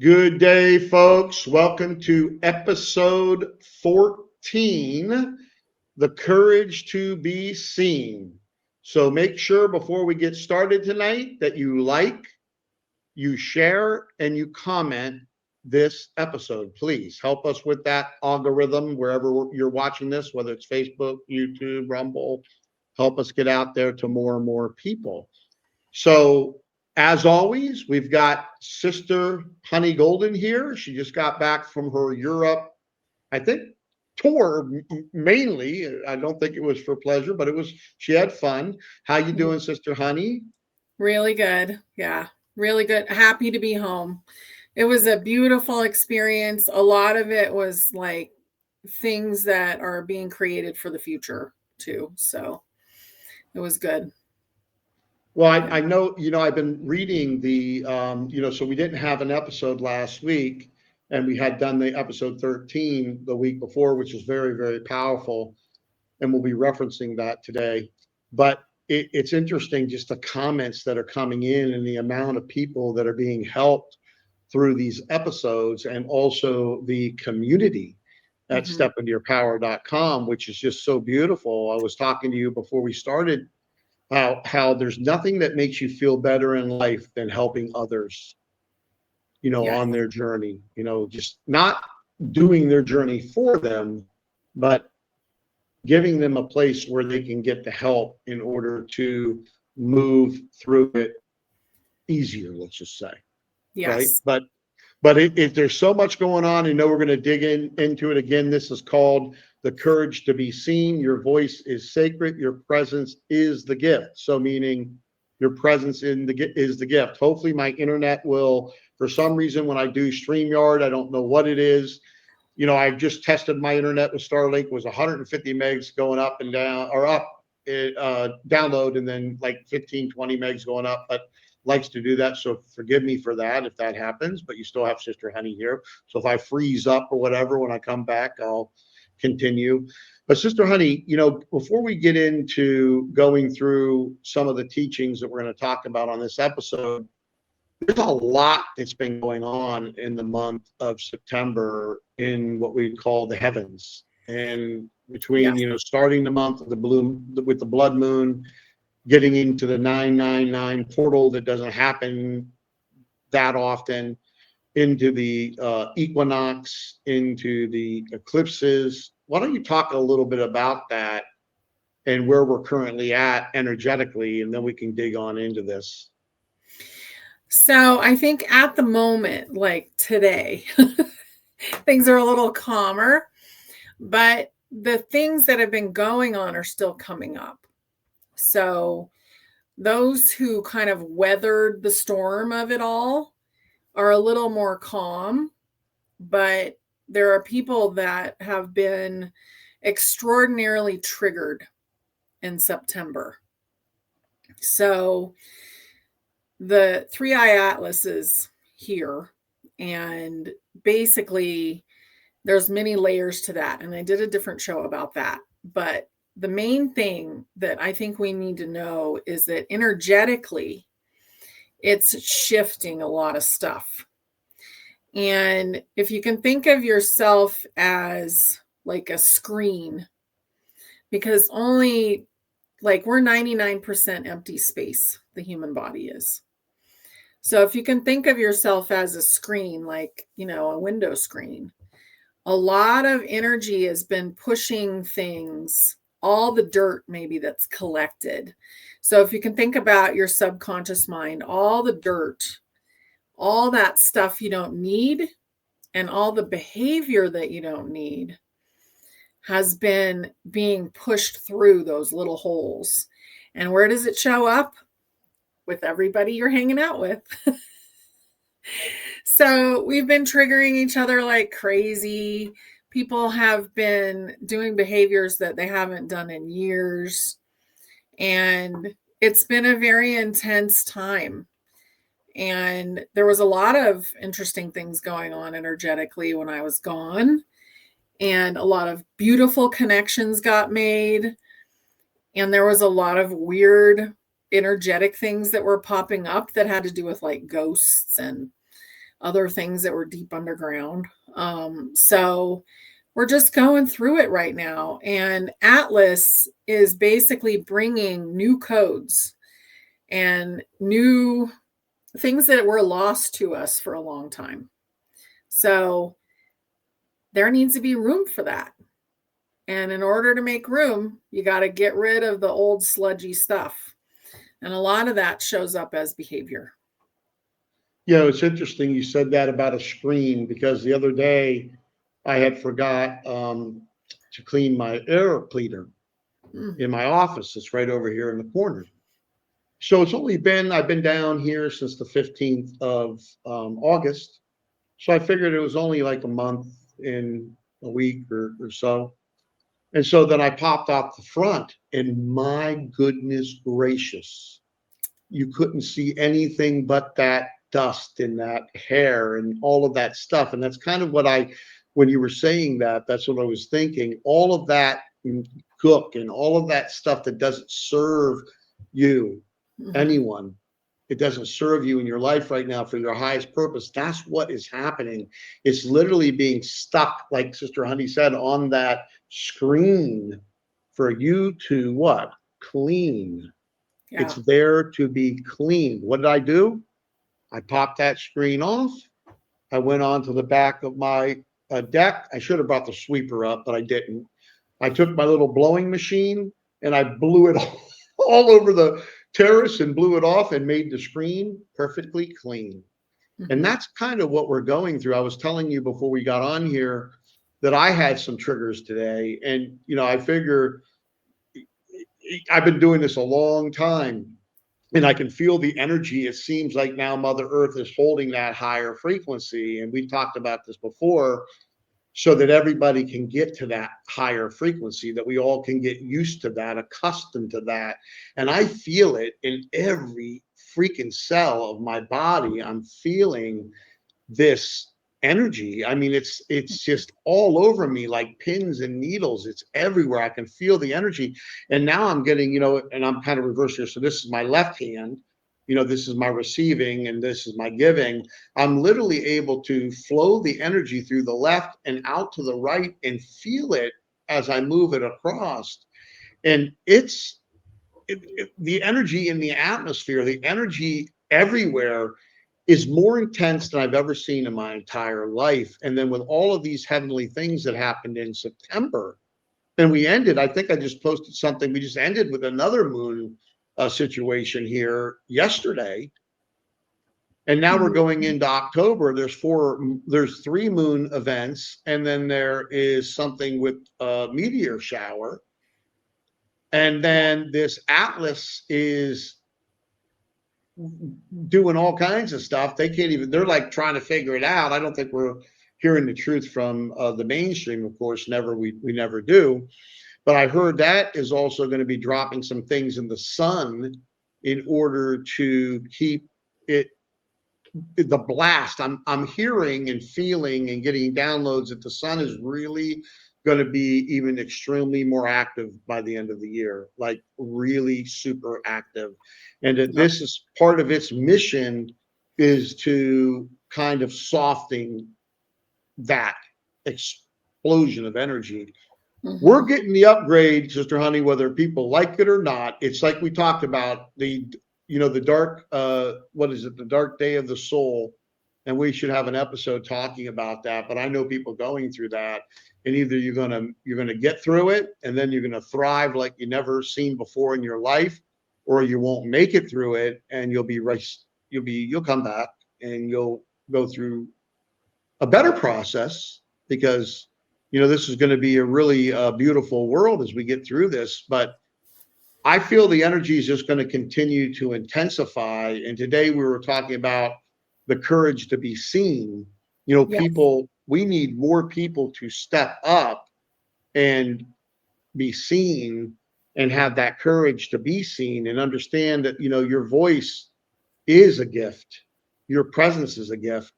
Good day, folks. Welcome to episode 14, The Courage to Be Seen. So make sure before we get started tonight that you like, you share, and you comment this episode. Please help us with that algorithm wherever you're watching this, whether it's Facebook, YouTube, Rumble. Help us get out there to more and more people. So as always, we've got Sister Honey Golden here. She just got back from her Europe, I think, tour mainly. I don't think it was for pleasure, but she had fun. How you doing, Sister Honey? Really good. Yeah, really good. Happy to be home. It was a beautiful experience. A lot of it was like things that are being created for the future too. So it was good. Well, I know, I've been reading the, so we didn't have an episode last week, and we had done the episode 13 the week before, which is very, very powerful. And we'll be referencing that today. But it's interesting just the comments that are coming in and the amount of people that are being helped through these episodes, and also the community at stepintoyourpower.com, which is just so beautiful. I was talking to you before we started how there's nothing that makes you feel better in life than helping others, on their journey, just not doing their journey for them, but giving them a place where they can get the help in order to move through it easier, let's just say. Yes. Right. But there's so much going on. We're going to dig into it again. This is called The Courage to Be Seen. Your voice is sacred. Your presence is the gift. So meaning your presence is the gift. Hopefully my internet will, for some reason, when I do StreamYard, I don't know what it is. I just tested my internet with Starlink. It was 150 megs going up and down, or up download, and then like 15, 20 megs going up. But likes to do that, so forgive me for that if that happens, but you still have Sister Honey here, so if I freeze up or whatever when I come back, I'll continue. But Sister Honey, before we get into going through some of the teachings that we're going to talk about on this episode, there's a lot that's been going on in the month of September in what we call the heavens, and between starting the month with the blood moon, getting into the 999 portal that doesn't happen that often, into the equinox, into the eclipses. Why don't you talk a little bit about that and where we're currently at energetically, and then we can dig on into this. So I think at the moment, like today, things are a little calmer, but the things that have been going on are still coming up. So those who kind of weathered the storm of it all are a little more calm, but there are people that have been extraordinarily triggered in September. So the 3-eye atlas is here, and basically there's many layers to that, and I did a different show about that. But the main thing that I think we need to know is that energetically, it's shifting a lot of stuff. And if you can think of yourself as like a screen, because only we're 99% empty space, the human body is. So if you can think of yourself as a screen, like, a window screen, a lot of energy has been pushing things, all the dirt maybe that's collected. So if you can think about your subconscious mind, all the dirt, all that stuff you don't need, and all the behavior that you don't need has been being pushed through those little holes. And where does it show up? With everybody you're hanging out with. So we've been triggering each other like crazy. People have been doing behaviors that they haven't done in years. And it's been a very intense time. And there was a lot of interesting things going on energetically when I was gone. And a lot of beautiful connections got made. And there was a lot of weird energetic things that were popping up that had to do with like ghosts and other things that were deep underground. So we're just going through it right now. And Atlas is basically bringing new codes and new things that were lost to us for a long time. So there needs to be room for that. And in order to make room, you got to get rid of the old sludgy stuff. And a lot of that shows up as behavior. Yeah, it's interesting you said that about a screen, because the other day I had forgot to clean my air cleaner in my office. It's right over here in the corner. So I've been down here since the 15th of August. So I figured it was only like a month in a week or so. And so then I popped out the front, and my goodness gracious, you couldn't see anything but that dust and that hair and all of that stuff. And that's kind of when you were saying that, that's what I was thinking. All of that gook and all of that stuff that doesn't serve you, anyone, it doesn't serve you in your life right now for your highest purpose. That's what is happening. It's literally being stuck, like Sister Honey said, on that screen for you to what? Clean. Yeah. It's there to be cleaned. What did I do? I popped that screen off. I went on to the back of my deck. I should have brought the sweeper up, but I didn't. I took my little blowing machine and I blew it all over the terrace and blew it off and made the screen perfectly clean. And that's kind of what we're going through. I was telling you before we got on here that I had some triggers today. And, I figure I've been doing this a long time, and I can feel the energy. It seems like now Mother Earth is holding that higher frequency. And we talked about this before, so that everybody can get to that higher frequency, that we all can get used to that, accustomed to that. And I feel it in every freaking cell of my body. I'm feeling this energy. I mean, it's just all over me like pins and needles. It's everywhere. I can feel the energy. And now I'm getting, and I'm kind of reversed here. So this is my left hand. This is my receiving and this is my giving. I'm literally able to flow the energy through the left and out to the right and feel it as I move it across. And the energy in the atmosphere, the energy everywhere is more intense than I've ever seen in my entire life. And then with all of these heavenly things that happened in September, and I think I just posted something, we just ended with another moon situation here yesterday. And now we're going into October. There's 3 moon events, and then there is something with a meteor shower. And then this Atlas is doing all kinds of stuff. They're like trying to figure it out. I don't think we're hearing the truth from the mainstream, of course, we never do. But I heard that is also going to be dropping some things in the sun in order to keep it the blast. I'm hearing and feeling and getting downloads that the sun is really going to be even extremely more active by the end of the year, like really super active. And that this is part of its mission, is to kind of soften that explosion of energy. We're getting the upgrade, Sister Honey, whether people like it or not. It's like we talked about the dark, what is it? The dark day of the soul. And we should have an episode talking about that. But I know people going through that, and either you're gonna get through it, and then you're gonna thrive like you never seen before in your life, or you won't make it through it, and you'll come back and you'll go through a better process, because this is going to be a really beautiful world as we get through this. But I feel the energy is just going to continue to intensify. And today we were talking about the courage to be seen. People, we need more people to step up and be seen and have that courage to be seen, and understand that, your voice is a gift. Your presence is a gift,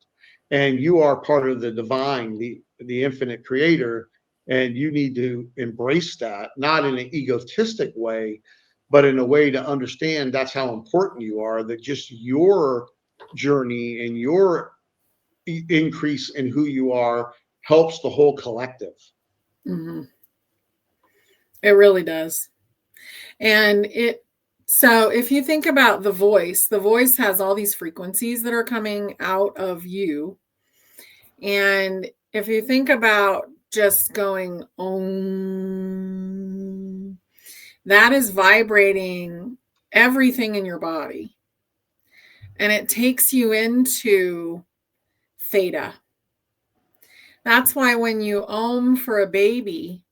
and you are part of the divine, the infinite creator. And you need to embrace that, not in an egotistic way, but in a way to understand that's how important you are, that just your journey and your increase in who you are helps the whole collective. Mm-hmm. It really does. And so if you think about the voice has all these frequencies that are coming out of you. And if you think about just going, Om, that is vibrating everything in your body. And it takes you into theta. That's why when you Om for a baby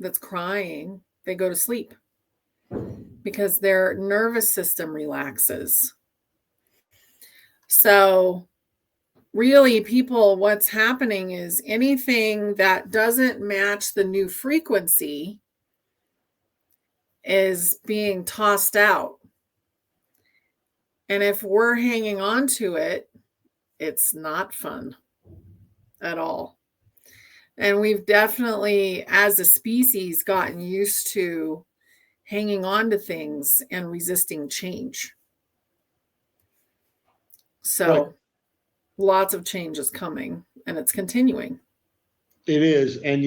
that's crying, they go to sleep because their nervous system relaxes. So really, people, what's happening is anything that doesn't match the new frequency is being tossed out. And if we're hanging on to it, it's not fun at all. And we've definitely, as a species, gotten used to hanging on to things and resisting change. So Right. Lots of change is coming, and it's continuing. It is. And,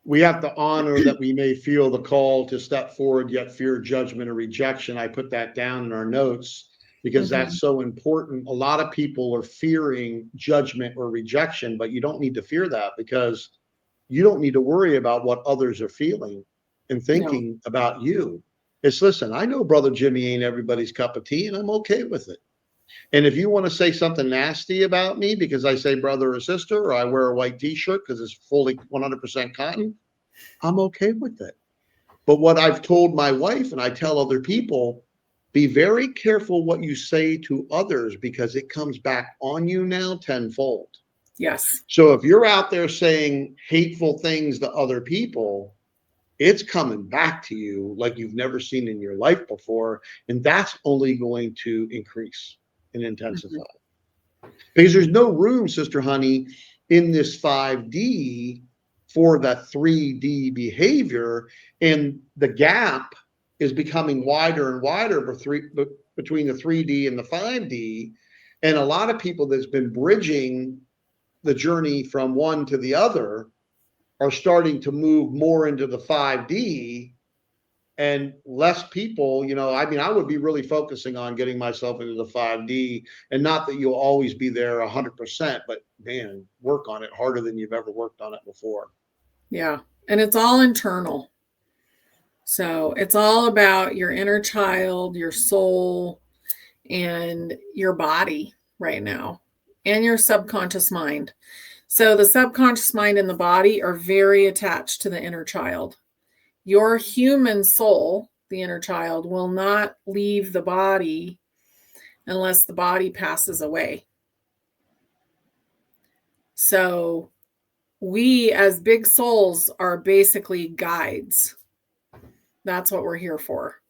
we have to honor that we may feel the call to step forward, yet fear judgment or rejection. I put that down in our notes because that's so important. A lot of people are fearing judgment or rejection, but you don't need to fear that because you don't need to worry about what others are feeling and thinking about you. Listen, I know Brother Jimmie ain't everybody's cup of tea, and I'm okay with it. And if you want to say something nasty about me because I say brother or sister, or I wear a white t-shirt because it's fully 100% cotton, I'm okay with it. But what I've told my wife and I tell other people, be very careful what you say to others because it comes back on you now tenfold. Yes. So if you're out there saying hateful things to other people, it's coming back to you like you've never seen in your life before. And that's only going to increase and intensify. Because there's no room, Sister Honey, in this 5D for the 3D behavior. And the gap is becoming wider and wider between the 3D and the 5D. And a lot of people that's been bridging the journey from one to the other are starting to move more into the 5D. And less people, I would be really focusing on getting myself into the 5D, and not that you'll always be there 100%, but man, work on it harder than you've ever worked on it before. Yeah. And it's all internal. So it's all about your inner child, your soul, and your body right now, and your subconscious mind. So the subconscious mind and the body are very attached to the inner child. Your human soul, the inner child, will not leave the body unless the body passes away. So we as big souls are basically guides. That's what we're here for.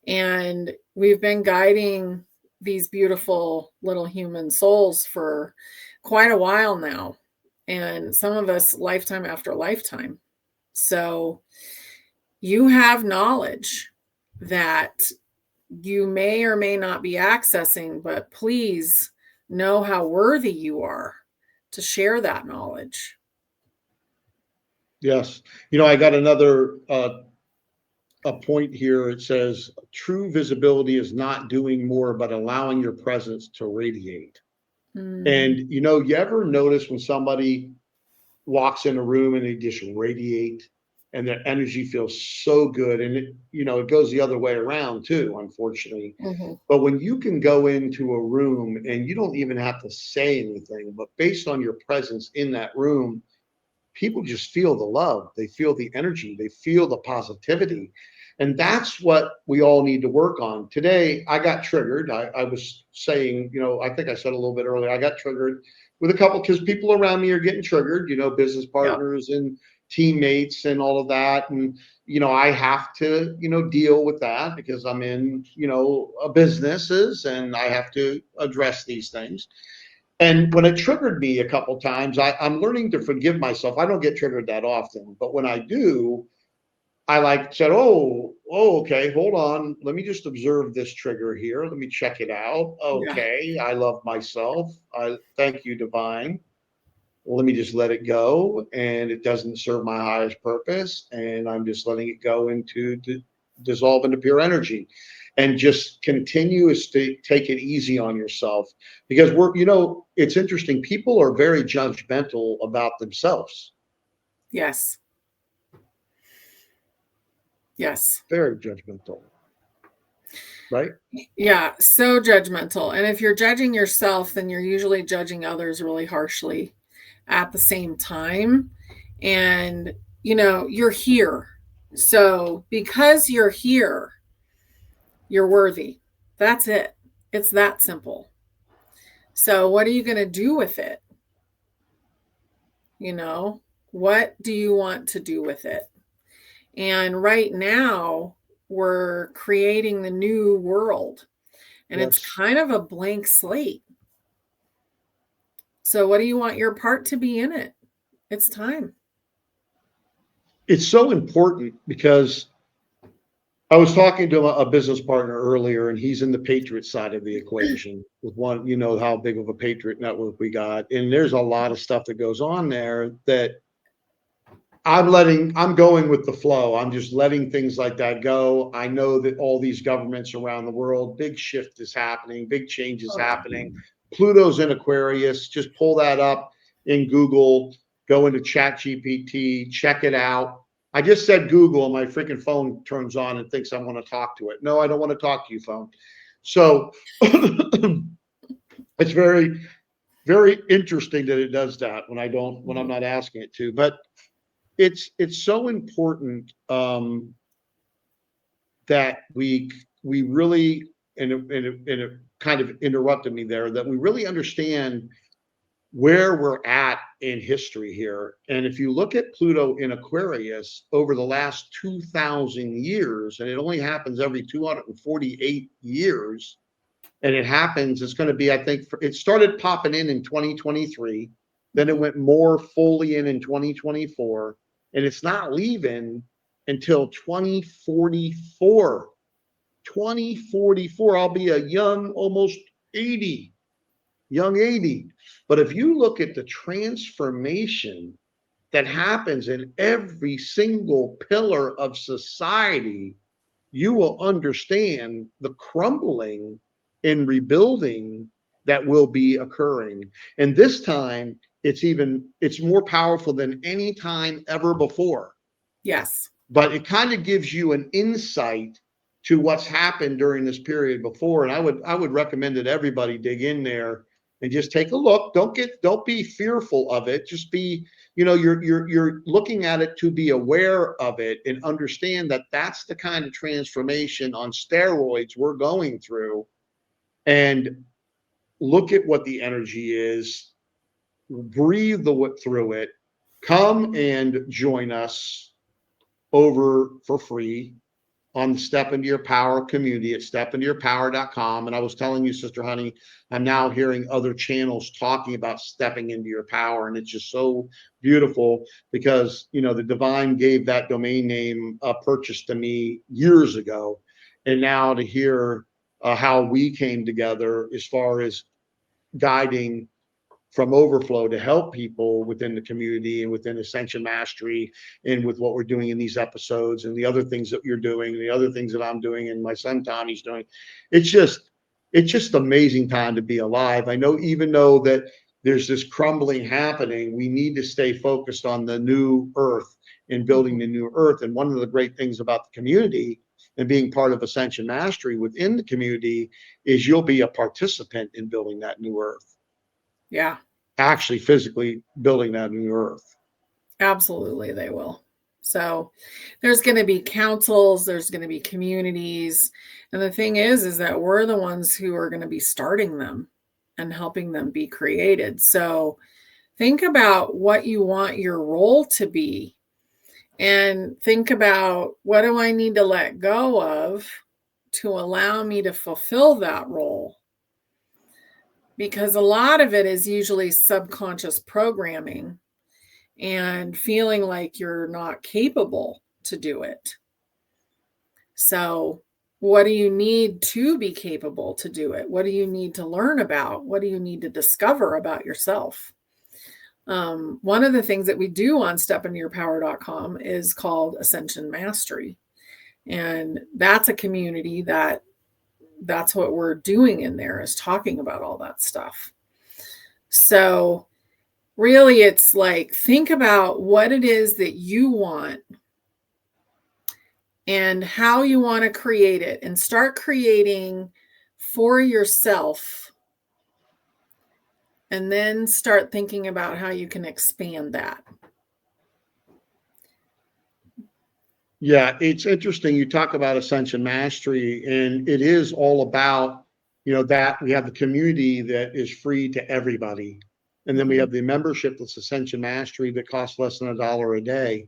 And we've been guiding these beautiful little human souls for quite a while now. And some of us lifetime after lifetime. So you have knowledge that you may or may not be accessing, but please know how worthy you are to share that knowledge. Yes. I got another a point here. It says true visibility is not doing more, but allowing your presence to radiate. And, you ever notice when somebody walks in a room and they just radiate and their energy feels so good, and it goes the other way around too, unfortunately. But when you can go into a room and you don't even have to say anything, but based on your presence in that room, people just feel the love, they feel the energy, they feel the positivity. And that's what we all need to work on. Today, I got triggered. I was saying, I think I said a little bit earlier, I got triggered with a couple, because people around me are getting triggered, business partners and teammates and all of that. And, I have to, deal with that because I'm in, businesses, and I have to address these things. And when it triggered me a couple times, I'm learning to forgive myself. I don't get triggered that often, but when I do, I like said, oh, okay, hold on. Let me just observe this trigger here. Let me check it out. Yeah. Okay, I love myself. I thank you, divine. Let me just let it go, and it doesn't serve my highest purpose, and I'm just letting it go into dissolve into pure energy, and just continue to take it easy on yourself, because it's interesting. People are very judgmental about themselves. Yes. Yes. Very judgmental, right? Yeah. So judgmental. And if you're judging yourself, then you're usually judging others really harshly at the same time. And, you're here. So because you're here, you're worthy. That's it. It's that simple. So what are you going to do with it? What do you want to do with it? And right now, we're creating the new world, and it's Yes. kind of a blank slate. So what do you want your part to be in it? It's time. It's so important because I was talking to a business partner earlier, and he's in the patriot side of the equation with one, how big of a patriot network we got. And there's a lot of stuff that goes on there that I'm going with the flow. I'm just letting things like that go. I know that all these governments around the world, big shift is happening, big change is happening. Pluto's in Aquarius. Just pull that up in Google, go into Chat GPT, check it out. I just said Google, and my freaking phone turns on and thinks I want to talk to it. No, I don't want to talk to you, phone. So it's very, very interesting that it does that when I'm not asking it to. But it's so important that we really, and it kind of interrupted me there, that we really understand where we're at in history here. And if you look at Pluto in Aquarius over the last 2,000 years, and it only happens every 248 years, and it's going to be, I think, it started popping in 2023, then it went more fully in 2024, and it's not leaving until 2044. 2044, I'll be a young, almost 80, young 80. But if you look at the transformation that happens in every single pillar of society, you will understand the crumbling and rebuilding that will be occurring. And this time, it's more powerful than any time ever before. Yes. But it kind of gives you an insight to what's happened during this period before. And I would recommend that everybody dig in there and just take a look. Don't be fearful of it. Just be, you're looking at it to be aware of it and understand that that's the kind of transformation on steroids we're going through. And look at what the energy is, breathe through it, come and join us over for free on the Step Into Your Power community at stepintoyourpower.com. And I was telling you, Sister Honey, I'm now hearing other channels talking about stepping into your power. And it's just so beautiful because, the divine gave that domain name purchase to me years ago. And now to hear how we came together as far as guiding from Overflow to help people within the community and within Ascension Mastery, and with what we're doing in these episodes and the other things that you're doing, the other things that I'm doing and my son Tommy's doing. It's just amazing time to be alive. I know, even though that there's this crumbling happening, we need to stay focused on the new earth and building the new earth. And one of the great things about the community and being part of Ascension Mastery within the community is you'll be a participant in building that new earth. Yeah. Actually physically building that new earth. Absolutely, they will. So there's going to be councils, there's going to be communities. And the thing is that we're the ones who are going to be starting them and helping them be created. So think about what you want your role to be, and think about, what do I need to let go of to allow me to fulfill that role? Because a lot of it is usually subconscious programming and feeling like you're not capable to do it. So what do you need to be capable to do it? What do you need to learn about? What do you need to discover about yourself? One of the things that we do on stepintoyourpower.com is called Ascension Mastery. And that's a community that's what we're doing in there, is talking about all that stuff. So really, it's like, think about what it is that you want and how you want to create it, and start creating for yourself. And then start thinking about how you can expand that. Yeah, it's interesting. You talk about Ascension Mastery, and it is all about, that we have the community that is free to everybody. And then we have the membership that's Ascension Mastery that costs less than $1 a day.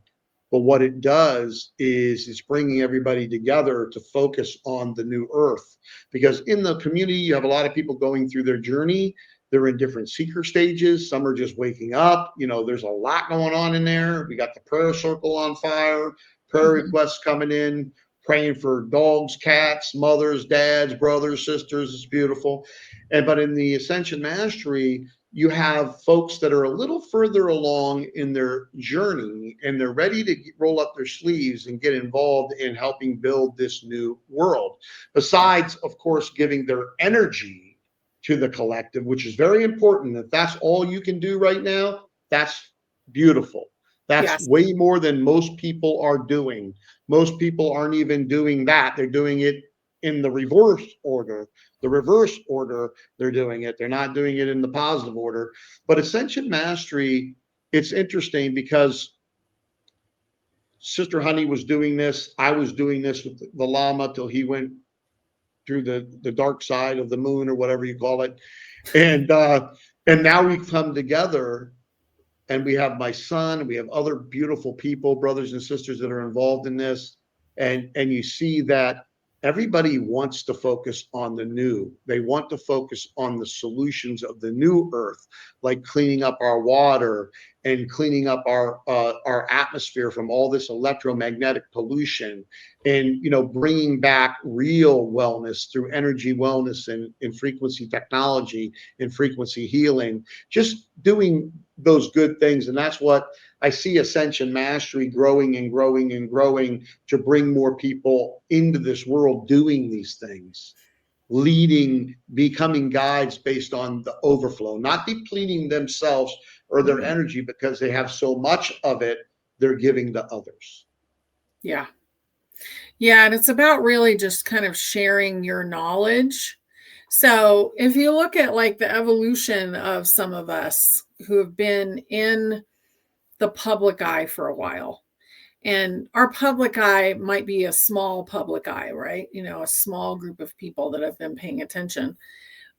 But what it does is it's bringing everybody together to focus on the new earth. Because in the community, you have a lot of people going through their journey. They're in different seeker stages. Some are just waking up. There's a lot going on in there. We got the prayer circle on fire, prayer requests coming in, praying for dogs, cats, mothers, dads, brothers, sisters. It's beautiful. But in the Ascension Mastery, you have folks that are a little further along in their journey, and they're ready to roll up their sleeves and get involved in helping build this new world. Besides, of course, giving their energy to the collective, which is very important. If that's all you can do right now, that's beautiful. That's way more than most people are doing. Most people aren't even doing that. They're doing it in the reverse order. The reverse order, they're doing it. They're not doing it in the positive order. But Ascension Mastery, it's interesting because Sister Honey was doing this. I was doing this with the Lama till he went through the dark side of the moon, or whatever you call it. And now we've come together, and we have my son, and we have other beautiful people, brothers and sisters, that are involved in this. And you see that everybody wants to focus on the new. They want to focus on the solutions of the new earth, like cleaning up our water and cleaning up our atmosphere from all this electromagnetic pollution, and bringing back real wellness through energy wellness and frequency technology and frequency healing, just doing those good things. And that's what I see Ascension Mastery growing and growing and growing, to bring more people into this world doing these things, leading, becoming guides based on the overflow, not depleting themselves or their energy because they have so much of it they're giving to others. Yeah. Yeah. And it's about really just kind of sharing your knowledge. So if you look at like the evolution of some of us who have been in the public eye for a while, and our public eye might be a small public eye, right? A small group of people that have been paying attention.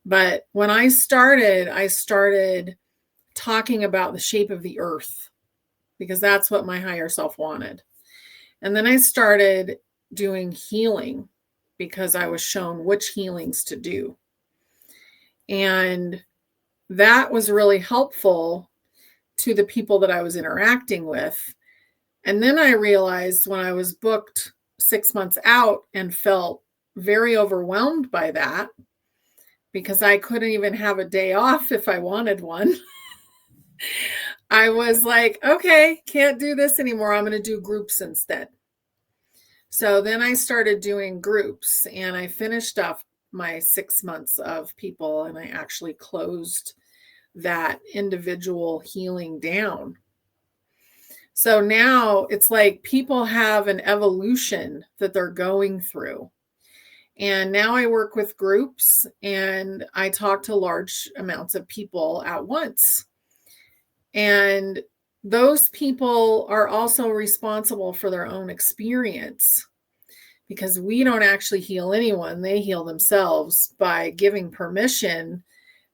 But when I started talking about the shape of the earth, because that's what my higher self wanted. And then I started doing healing because I was shown which healings to do. And that was really helpful to the people that I was interacting with. And then I realized, when I was booked 6 months out and felt very overwhelmed by that, because I couldn't even have a day off if I wanted one, I was like, okay, can't do this anymore. I'm going to do groups instead. So then I started doing groups, and I finished up my 6 months of people, and I actually closed that individual healing down. So now it's like people have an evolution that they're going through. And now I work with groups, and I talk to large amounts of people at once. And those people are also responsible for their own experience, because we don't actually heal anyone. They heal themselves by giving permission,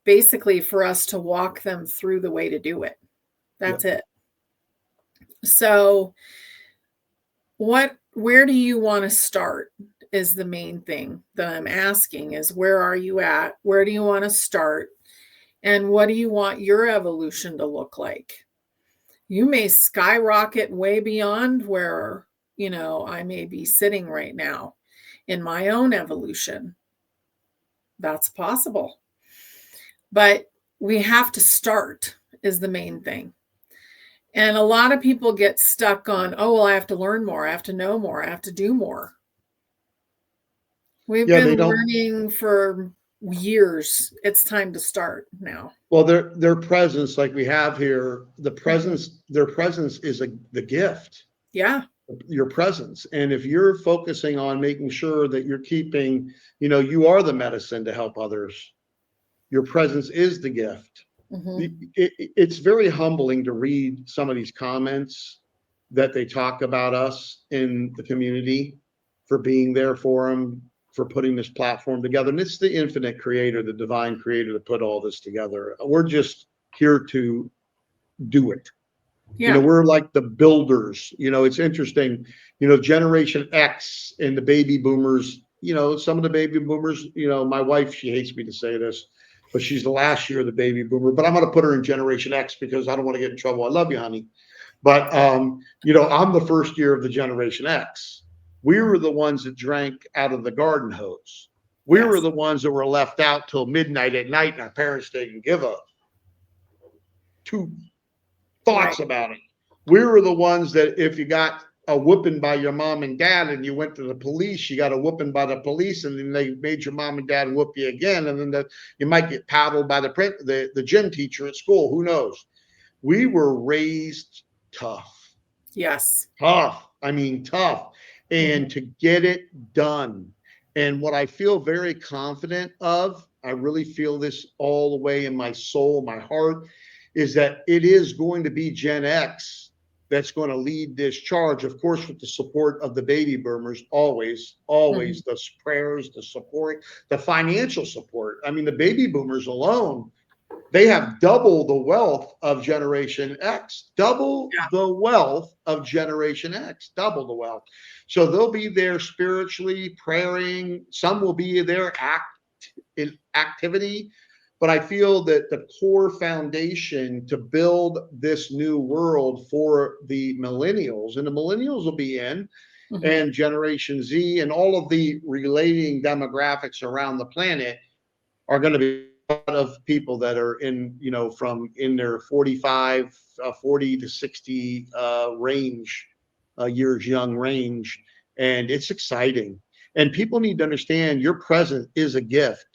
basically, for us to walk them through the way to do it. That's it. So where do you want to start is the main thing that I'm asking, is where are you at? Where do you want to start? And what do you want your evolution to look like? You may skyrocket way beyond where I may be sitting right now in my own evolution. That's possible. But we have to start is the main thing. And a lot of people get stuck on, oh, well, I have to learn more. I have to know more. I have to do more. We've Yeah, they been don't. learning for years. It's time to start now. Well, their presence, like we have here, their presence is the gift. Yeah. Your presence. And if you're focusing on making sure that you're keeping, you are the medicine to help others. Your presence is the gift. It's very humbling to read some of these comments that they talk about us in the community for being there for them, for putting this platform together. And it's the infinite creator, the divine creator that put all this together. We're just here to do it. Yeah. We're like the builders. It's interesting, Generation X and the baby boomers, some of the baby boomers, my wife, she hates me to say this, but she's the last year of the baby boomer, but I'm going to put her in Generation X because I don't want to get in trouble. I love you, honey. But, I'm the first year of the Generation X. We were the ones that drank out of the garden hose. We were the ones that were left out till midnight at night, and our parents didn't give a two thoughts about it. We were the ones that if you got a whooping by your mom and dad and you went to the police, you got a whooping by the police, and then they made your mom and dad whoop you again, and then you might get paddled by the gym teacher at school. Who knows? We were raised tough. Yes. Tough. I mean, tough. And to get it done. And what I feel very confident of, I really feel this all the way in my soul, my heart, is that it is going to be Gen X that's going to lead this charge, of course, with the support of the baby boomers, always, the prayers, the support, the financial support. I mean, the baby boomers alone, they have double the wealth of Generation X, double the wealth of Generation X, double the wealth. So they'll be there spiritually, praying. Some will be there in activity. But I feel that the core foundation to build this new world for the millennials, and the millennials will be in, and Generation Z and all of the relating demographics around the planet are going to be a lot of people that are in, from in their 40 to 60 range, years young range. And it's exciting. And people need to understand your presence is a gift.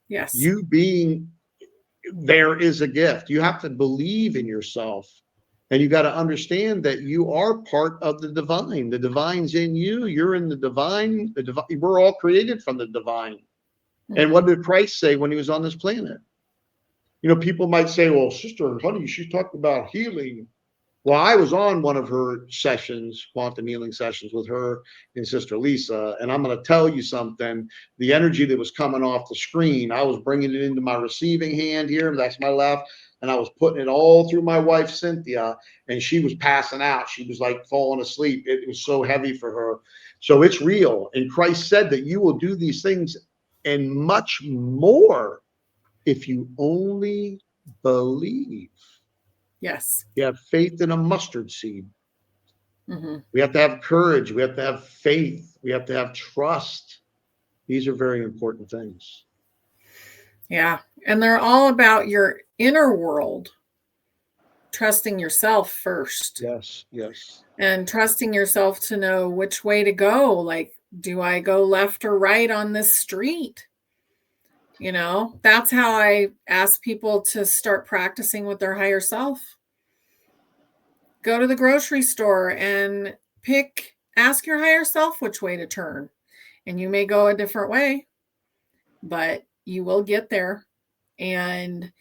Yes. You being there is a gift. You have to believe in yourself, and you got to understand that you are part of the divine. The divine's in you. You're in the divine. We're all created from the divine. And what did Christ say when he was on this planet? People might say, well, Sister Honey, she talked about healing. Well, I was on one of her sessions, quantum healing sessions with her and Sister Lisa, and I'm going to tell you something. The energy that was coming off the screen, I was bringing it into my receiving hand here, that's my left, and I was putting it all through my wife, Cynthia, and she was passing out. She was like falling asleep. It was so heavy for her. So it's real. And Christ said that you will do these things and much more if you only believe. Yes. You have faith in a mustard seed. We have to have courage. We have to have faith. We have to have trust. These are very important things. Yeah. And they're all about your inner world, trusting yourself first. Yes, yes. And trusting yourself to know which way to go. Like, do I go left or right on this street? That's how I ask people to start practicing with their higher self. Go to the grocery store and ask your higher self which way to turn. And you may go a different way, but you will get there, and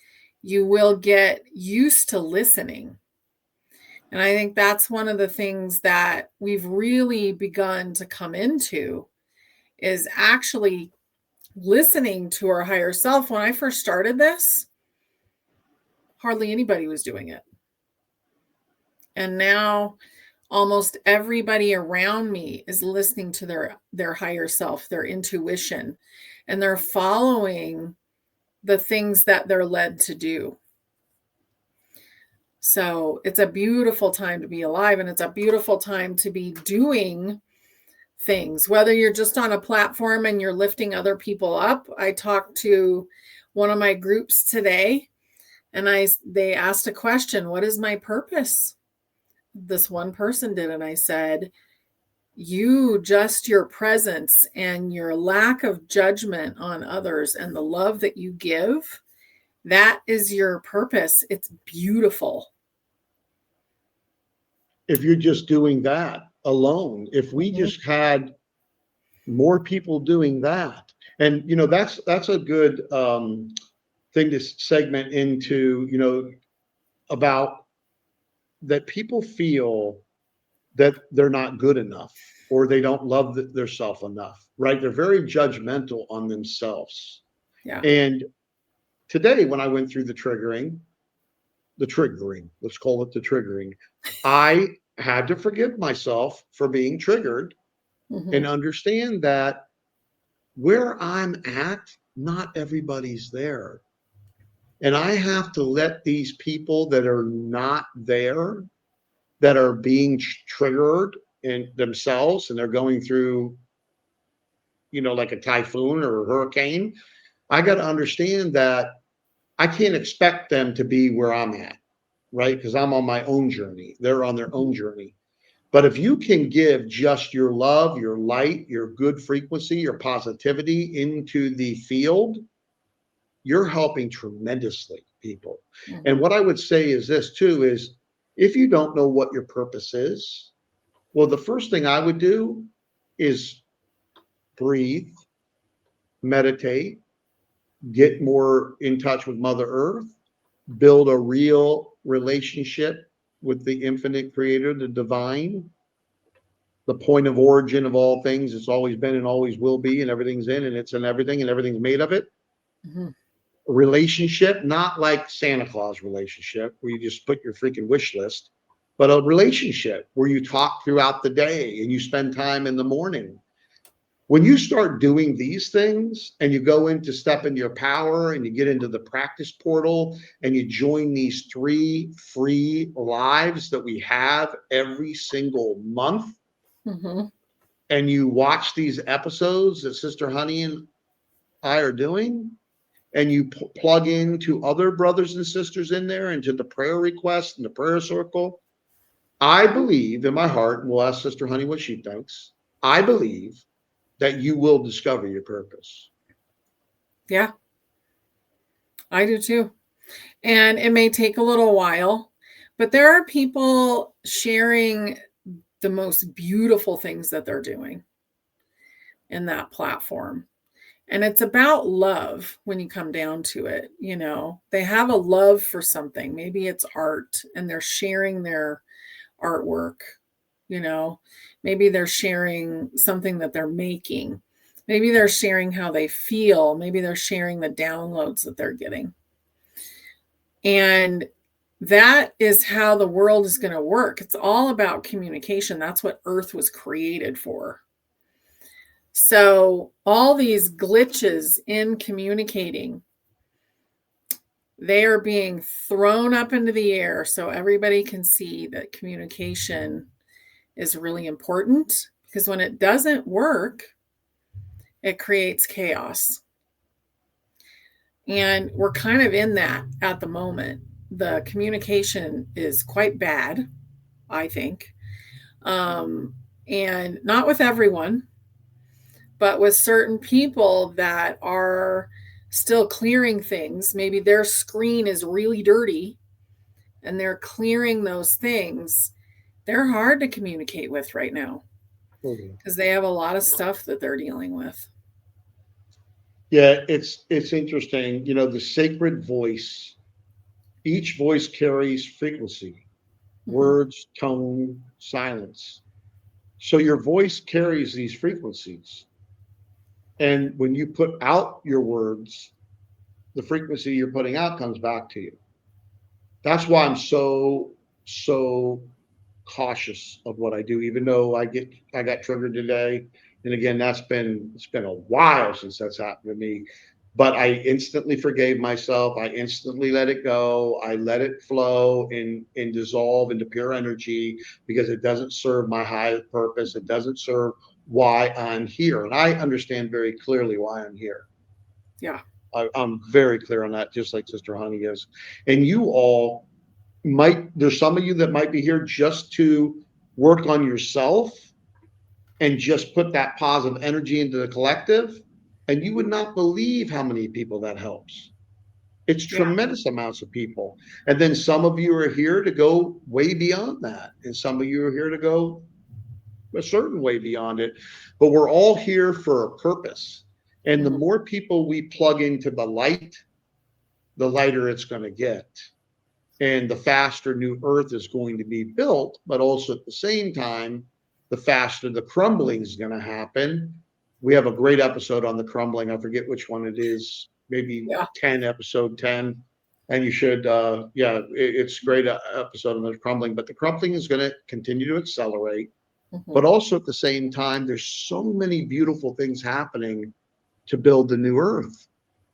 you will get used to listening. And I think that's one of the things that we've really begun to come into is actually listening to our higher self. When I first started this, hardly anybody was doing it. And now almost everybody around me is listening to their higher self, their intuition, and they're following the things that they're led to do. So it's a beautiful time to be alive, and it's a beautiful time to be doing things, whether you're just on a platform and you're lifting other people up. I talked to one of my groups today, and they asked a question, what is my purpose? This one person did, and I said, your presence and your lack of judgment on others and the love that you give, that is your purpose. It's beautiful. If you're just doing that alone, if we just had more people doing that, and that's a good thing to segment into, about that people feel that they're not good enough or they don't love themselves enough, right? They're very judgmental on themselves. Yeah. And today, when I went through the triggering, let's call it the triggering, I had to forgive myself for being triggered and understand that where I'm at, not everybody's there. And I have to let these people that are not there, that are being triggered in themselves, and they're going through, like a typhoon or a hurricane, I got to understand that I can't expect them to be where I'm at, right? Because I'm on my own journey. They're on their own journey. But if you can give just your love, your light, your good frequency, your positivity into the field, you're helping tremendously people. And what I would say is this too, is if you don't know what your purpose is, well, the first thing I would do is breathe, meditate, get more in touch with Mother Earth, build a real relationship with the infinite creator, the divine, the point of origin of all things. It's always been and always will be, and everything's in and it's in everything and everything's made of it. A relationship, not like Santa Claus relationship where you just put your freaking wish list, but a relationship where you talk throughout the day and you spend time in the morning. When you start doing these things and you go into step into your power and you get into the practice portal and you join these 3 free lives that we have every single month, and you watch these episodes that Sister Honey and I are doing, and you plug into other brothers and sisters in there, into the prayer request and the prayer circle, I believe in my heart, and we'll ask Sister Honey what she thinks, I believe that you will discover your purpose. Yeah, I do too. And it may take a little while, but there are people sharing the most beautiful things that they're doing in that platform. And it's about love when you come down to it. They have a love for something. Maybe it's art and they're sharing their artwork. Maybe they're sharing something that they're making. Maybe they're sharing how they feel. Maybe they're sharing the downloads that they're getting. And that is how the world is going to work. It's all about communication. That's what Earth was created for. So all these glitches in communicating, they are being thrown up into the air so everybody can see that communication is really important, because when it doesn't work, it creates chaos. And we're kind of in that at the moment. The communication is quite bad, I think. And not with everyone, but with certain people that are still clearing things. Maybe their screen is really dirty and they're clearing those things. They're hard to communicate with right now because they have a lot of stuff that they're dealing with. Yeah, it's interesting. The sacred voice, each voice carries frequency, words, tone, silence. So your voice carries these frequencies. And when you put out your words, the frequency you're putting out comes back to you. That's why I'm so cautious of what I do, even though I got triggered today. And again, it's been a while since that's happened to me. But I instantly forgave myself. I instantly let it go. I let it flow and dissolve into pure energy because it doesn't serve my higher purpose. It doesn't serve why I'm here. And I understand very clearly why I'm here. Yeah. I'm very clear on that, just like Sister Honey is. And you all there's some of you that might be here just to work on yourself and just put that positive energy into the collective. And you would not believe how many people that helps. It's Yeah. tremendous amounts of people. And then some of you are here to go way beyond that. And some of you are here to go a certain way beyond it. But we're all here for a purpose. And the Mhm. more people we plug into the light, the lighter it's going to get. And the faster New Earth is going to be built, but also at the same time, the faster the crumbling is going to happen. We have a great episode on the crumbling. I forget which one it is, maybe Yeah. 10, episode 10. And you should, it's a great episode on the crumbling, but the crumbling is going to continue to accelerate. But Mhm. also at the same time, there's so many beautiful things happening to build the new Earth.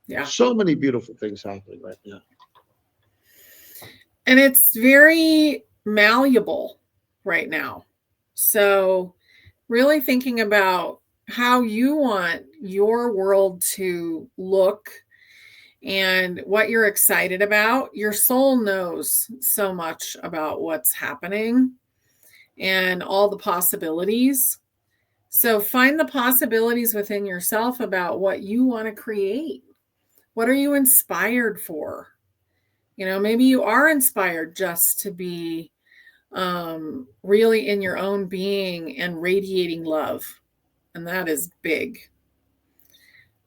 Yeah. So many beautiful things happening right now. And it's very malleable right now. So, really thinking about how you want your world to look and what you're excited about. Your soul knows so much about what's happening and all the possibilities. So, find the possibilities within yourself about what you want to create. What are you inspired for? Maybe you are inspired just to be really in your own being and radiating love. And that is big.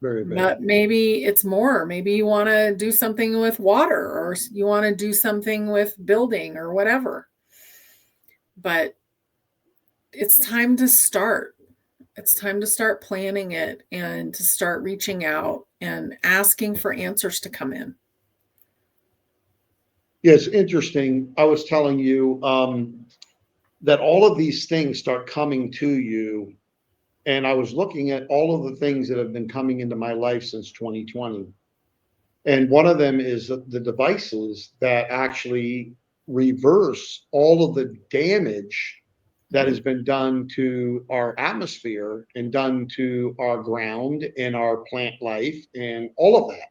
Very big. But maybe it's more. Maybe you want to do something with water or you want to do something with building or whatever. But it's time to start. It's time to start planning it and to start reaching out and asking for answers to come in. Yeah, it's interesting. I was telling you that all of these things start coming to you. And I was looking at all of the things that have been coming into my life since 2020. And one of them is the devices that actually reverse all of the damage that has been done to our atmosphere and done to our ground and our plant life and all of that.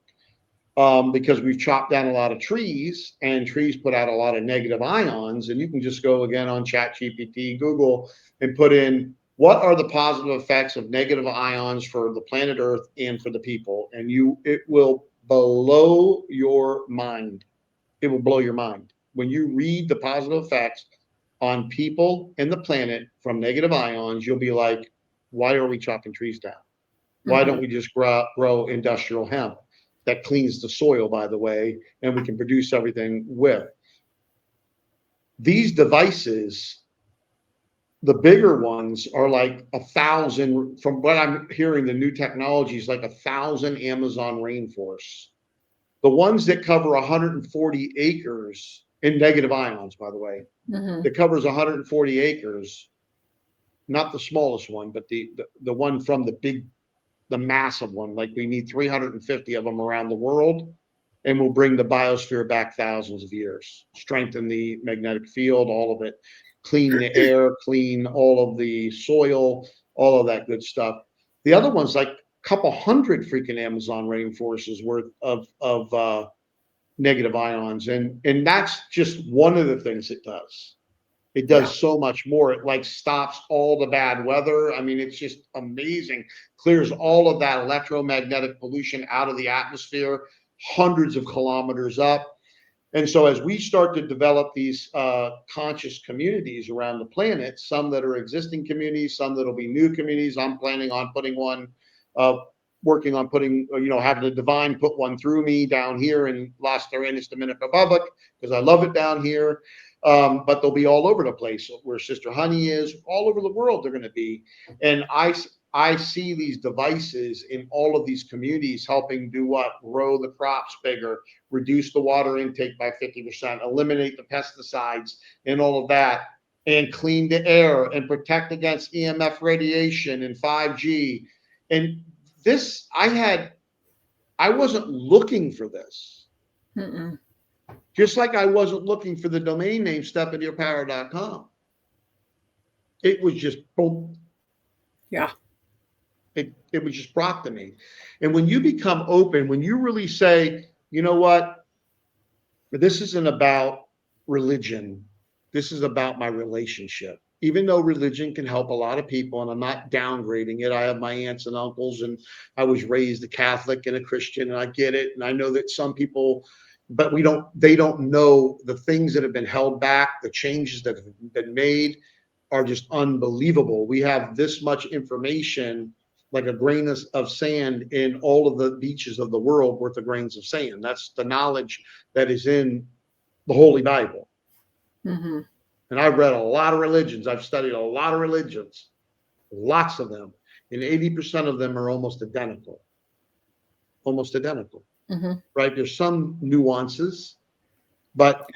Because we've chopped down a lot of trees and trees put out a lot of negative ions. And you can just go again on ChatGPT, Google, and put in what are the positive effects of negative ions for the planet Earth and for the people. And it will blow your mind. It will blow your mind. When you read the positive effects on people and the planet from negative ions, you'll be like, why are we chopping trees down? Why don't Mm-hmm. we just grow industrial hemp that cleans the soil, by the way, and we can produce everything with? These devices, the bigger ones are like 1,000, from what I'm hearing, the new technology is like 1,000 Amazon rainforests. The ones that cover 140 acres in negative ions, by the way, Mm-hmm. that covers 140 acres, not the smallest one, but the one from the massive one. Like we need 350 of them around the world, and we'll bring the biosphere back thousands of years, strengthen the magnetic field, all of it, clean the air, clean all of the soil, all of that good stuff. The other one's like a couple hundred freaking Amazon rainforests worth of negative ions, and that's just one of the things it does. It Yeah. does so much more. It like stops all the bad weather. I mean, it's just amazing. Clears all of that electromagnetic pollution out of the atmosphere, hundreds of kilometers up. And so as we start to develop these conscious communities around the planet, some that are existing communities, some that'll be new communities. I'm planning on putting one, working on putting, having the divine put one through me down here in Las Terrenas, Dominican Republic, because I love it down here. But they'll be all over the place where Sister Honey is, all over the world they're going to be. And I see these devices in all of these communities helping do what? Grow the crops bigger, reduce the water intake by 50%, eliminate the pesticides and all of that, and clean the air and protect against EMF radiation and 5G. And this, I wasn't looking for this. Mm-mm. Just like I wasn't looking for the domain name stepintoyourpower.com. It was just boom. Yeah. It was just brought to me. And when you become open, when you really say, you know what, this isn't about religion. This is about my relationship. Even though religion can help a lot of people, and I'm not downgrading it. I have my aunts and uncles, and I was raised a Catholic and a Christian, and I get it. And I know that some people, but they don't know the things that have been held back, the changes that have been made are just unbelievable. We have this much information, like a grain of sand in all of the beaches of the world worth of grains of sand. That's the knowledge that is in the Holy Bible. Mm-hmm. And I've read a lot of religions. I've studied a lot of religions, lots of them. And 80% of them are almost identical. Almost identical, Mm-hmm. right? There's some nuances, but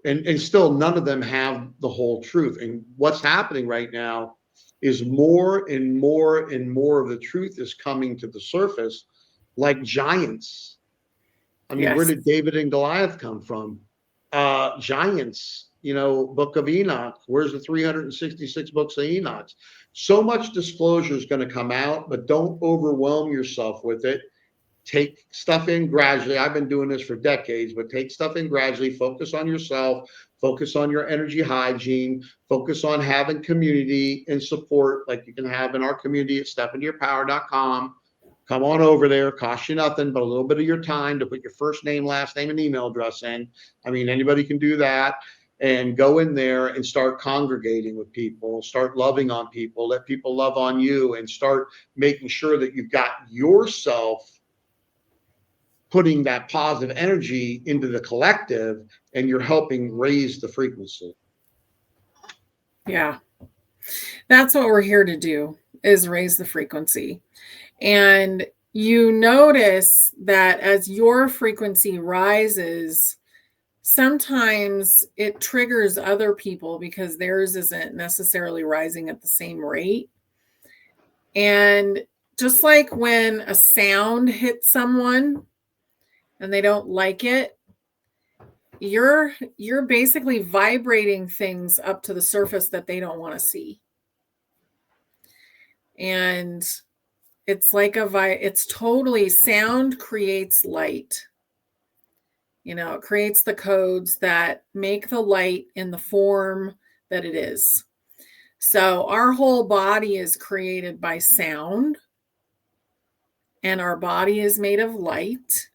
and still none of them have the whole truth. And what's happening right now is more and more and more of the truth is coming to the surface, like giants. I mean, where Yes. did David and Goliath come from? Giants, Book of Enoch. Where's the 366 books of Enoch? So much disclosure is going to come out, but don't overwhelm yourself with it. Take stuff in gradually. I've been doing this for decades, but take stuff in gradually. Focus on yourself. Focus on your energy hygiene. Focus on having community and support like you can have in our community at stepintoyourpower.com. Come on over there. Cost you nothing but a little bit of your time to put your first name, last name, and email address in. I mean, anybody can do that. And go in there and start congregating with people, start loving on people, let people love on you, and start making sure that you've got yourself putting that positive energy into the collective, and you're helping raise the frequency. Yeah. That's what we're here to do, is raise the frequency. And you notice that as your frequency rises, sometimes it triggers other people because theirs isn't necessarily rising at the same rate. And just like when a sound hits someone and they don't like it, you're basically vibrating things up to the surface that they don't want to see. And it's like it's totally, sound creates light. It creates the codes that make the light in the form that it is. So our whole body is created by sound, and our body is made of light.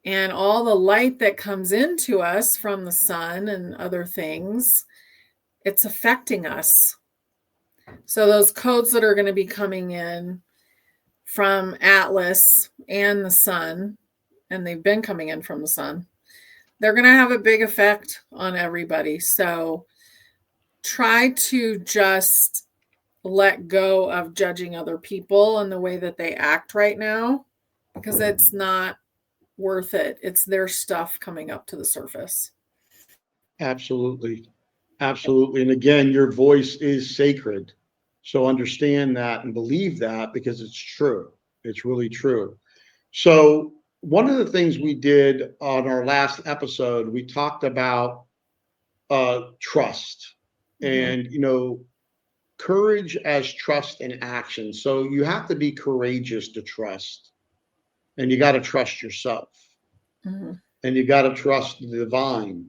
And all the light that comes into us from the sun and other things, it's affecting us. So those codes that are going to be coming in from Atlas and the sun, and they've been coming in from the sun, they're going to have a big effect on everybody. So try to just let go of judging other people and the way that they act right now, because it's not worth it. It's their stuff coming up to the surface. Absolutely. Absolutely. And again, your voice is sacred. So understand that and believe that, because it's true. It's really true. So one of the things we did on our last episode, we talked about trust and, courage as trust in action. So you have to be courageous to trust, and you got to trust yourself, Mm-hmm. and you got to trust the divine.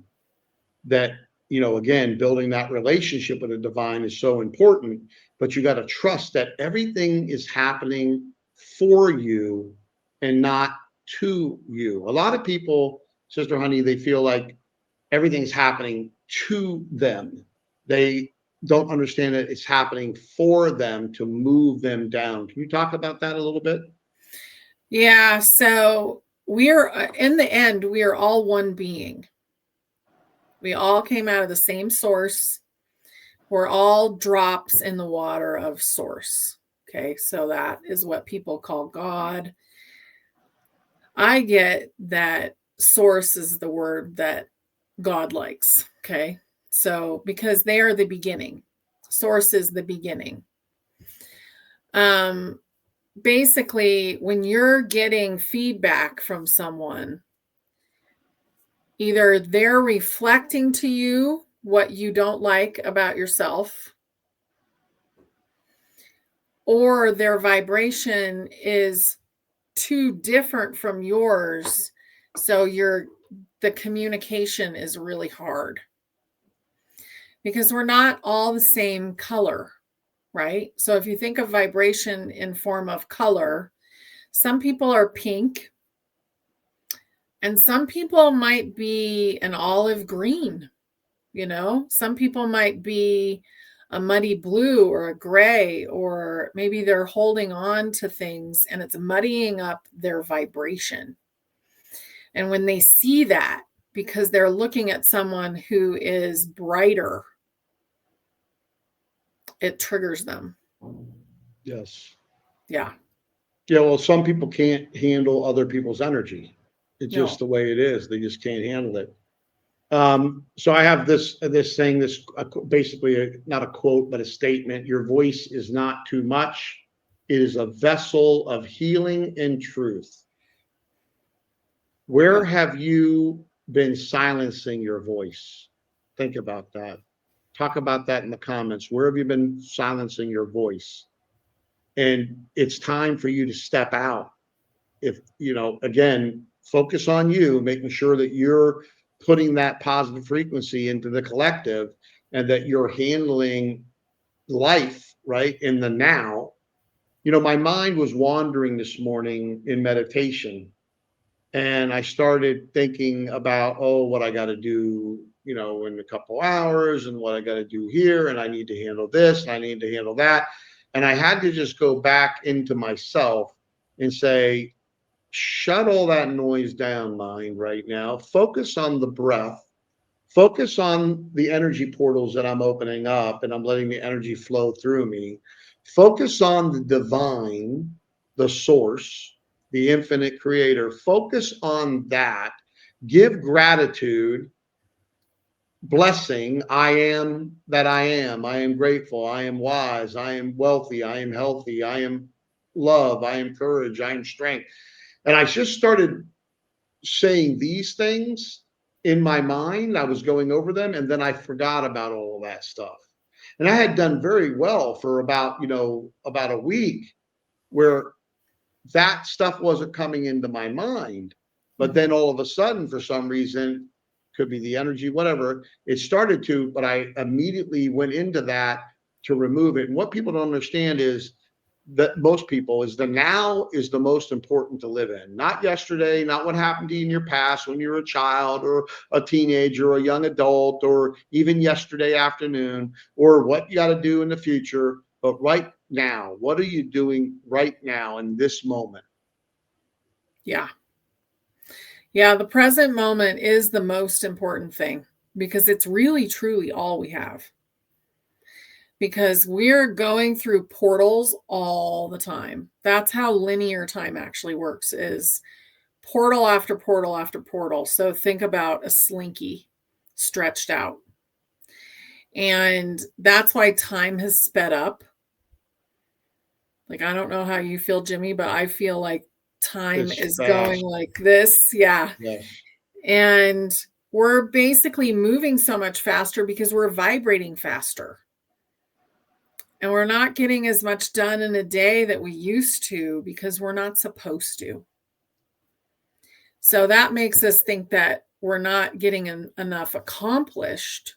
That, again, building that relationship with the divine is so important, but you got to trust that everything is happening for you and not to you. A lot of people, Sister Honey, they feel like everything's happening to them. They don't understand that it's happening for them to move them down. Can you talk about that a little bit? Yeah. So in the end, we are all one being. We all came out of the same source. We're all drops in the water of source. Okay. So that is what people call God. I get that source is the word that God likes. Okay. So because they are the beginning, source is the beginning. basically, when you're getting feedback from someone, either they're reflecting to you what you don't like about yourself, or their vibration is too different from yours, so the communication is really hard, because we're not all the same color, right? So if you think of vibration in form of color, some people are pink and some people might be an olive green, some people might be a muddy blue or a gray, or maybe they're holding on to things and it's muddying up their vibration. And when they see that, because they're looking at someone who is brighter, it triggers them. Yes. Yeah. Yeah. Well, some people can't handle other people's energy. It's No. just the way it is. They just can't handle it. So I have this thing, basically not a quote, but a statement. Your voice is not too much. It is a vessel of healing and truth. Where have you been silencing your voice? Think about that. Talk about that in the comments. Where have you been silencing your voice? And it's time for you to step out. If, again, focus on you, making sure that you're putting that positive frequency into the collective and that you're handling life right in the now. My mind was wandering this morning in meditation, and I started thinking about, what I got to do, in a couple hours, and what I got to do here, and I need to handle this, and I need to handle that. And I had to just go back into myself and say, shut all that noise down, mind, right now. Focus on the breath. Focus on the energy portals that I'm opening up and I'm letting the energy flow through me. Focus on the divine, the source, the infinite creator. Focus on that. Give gratitude, blessing. I am that I am. I am grateful. I am wise. I am wealthy. I am healthy. I am love. I am courage. I am strength. And I just started saying these things in my mind. I was going over them, and then I forgot about all of that stuff. And I had done very well for about a week, where that stuff wasn't coming into my mind. But then all of a sudden, for some reason, could be the energy, whatever, it started to, but I immediately went into that to remove it. And what people don't understand is that most people is the now is the most important to live in, not yesterday, not what happened to you in your past when you were a child or a teenager or a young adult, or even yesterday afternoon, or what you got to do in the future, but right now. What are you doing right now in this moment? Yeah. Yeah, the present moment is the most important thing, because it's really, truly all we have. Because we're going through portals all the time. That's how linear time actually works, is portal after portal after portal. So think about a slinky stretched out. And that's why time has sped up. Like, I don't know how you feel, Jimmie, but I feel like time It's is going fast. like this. Yeah. Yes. And we're basically moving so much faster because we're vibrating faster. And we're not getting as much done in a day that we used to, because we're not supposed to. So that makes us think that we're not getting enough accomplished.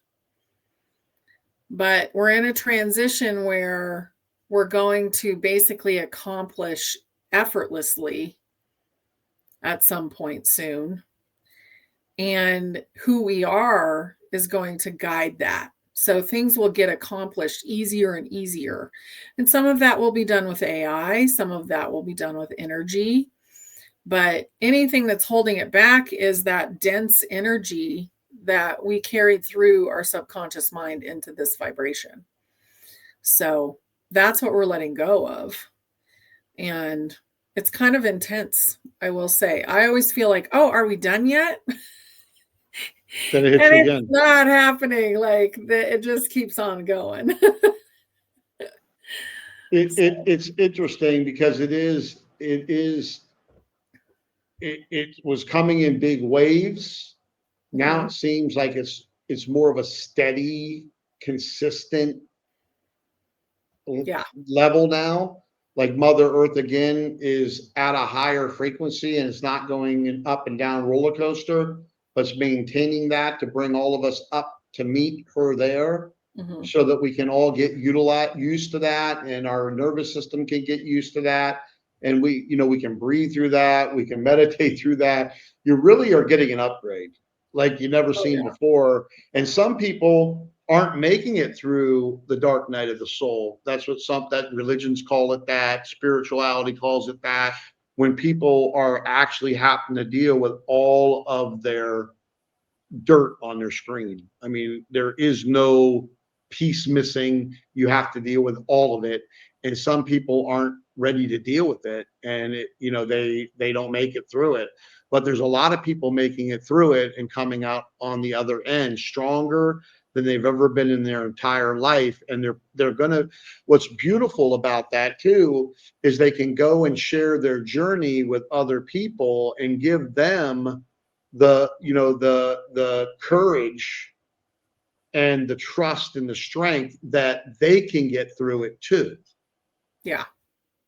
But we're in a transition where we're going to basically accomplish effortlessly at some point soon. And who we are is going to guide that. So things will get accomplished easier and easier. And some of that will be done with AI. Some of that will be done with energy. But anything that's holding it back is that dense energy that we carried through our subconscious mind into this vibration. So that's what we're letting go of. And it's kind of intense, I will say. I always feel like, oh, are we done yet? Then it hits And you it's again. not happening. Like, it just keeps on going. It's interesting because it was coming in big waves. Now it seems like it's more of a steady, consistent level now. Like Mother Earth again is at a higher frequency and it's not going an up and down roller coaster, but it's maintaining that to bring all of us up to meet her there. So that we can all get used to that, and our nervous system can get used to that, and we can breathe through that, we can meditate through that. You really are getting an upgrade like you never seen before. And some people aren't making it through the dark night of the soul. That's what that religions call it, that spirituality calls it that. When people are actually having to deal with all of their dirt on their screen. I mean, there is no piece missing. You have to deal with all of it. And some people aren't ready to deal with it. And they don't make it through it. But there's a lot of people making it through it and coming out on the other end stronger than they've ever been in their entire life. And they're gonna, what's beautiful about that too, is they can go and share their journey with other people and give them the courage and the trust and the strength that they can get through it too. Yeah.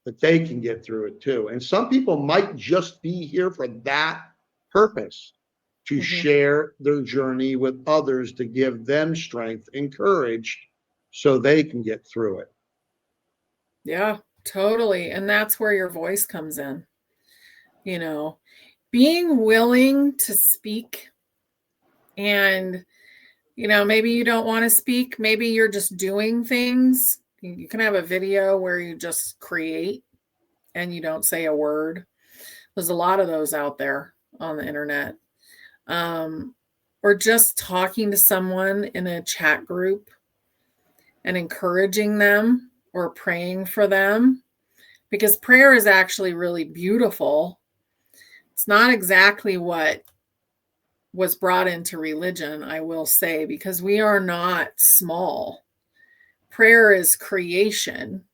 That they can get through it too. And some people might just be here for that purpose, to share their journey with others, to give them strength and courage so they can get through it. Yeah, totally. And that's where your voice comes in. Being willing to speak, and maybe you don't want to speak, maybe you're just doing things. You can have a video where you just create and you don't say a word. There's a lot of those out there on the internet. Or just talking to someone in a chat group and encouraging them or praying for them, because prayer is actually really beautiful. It's not exactly what was brought into religion, I will say, because we are not small. Prayer is creation.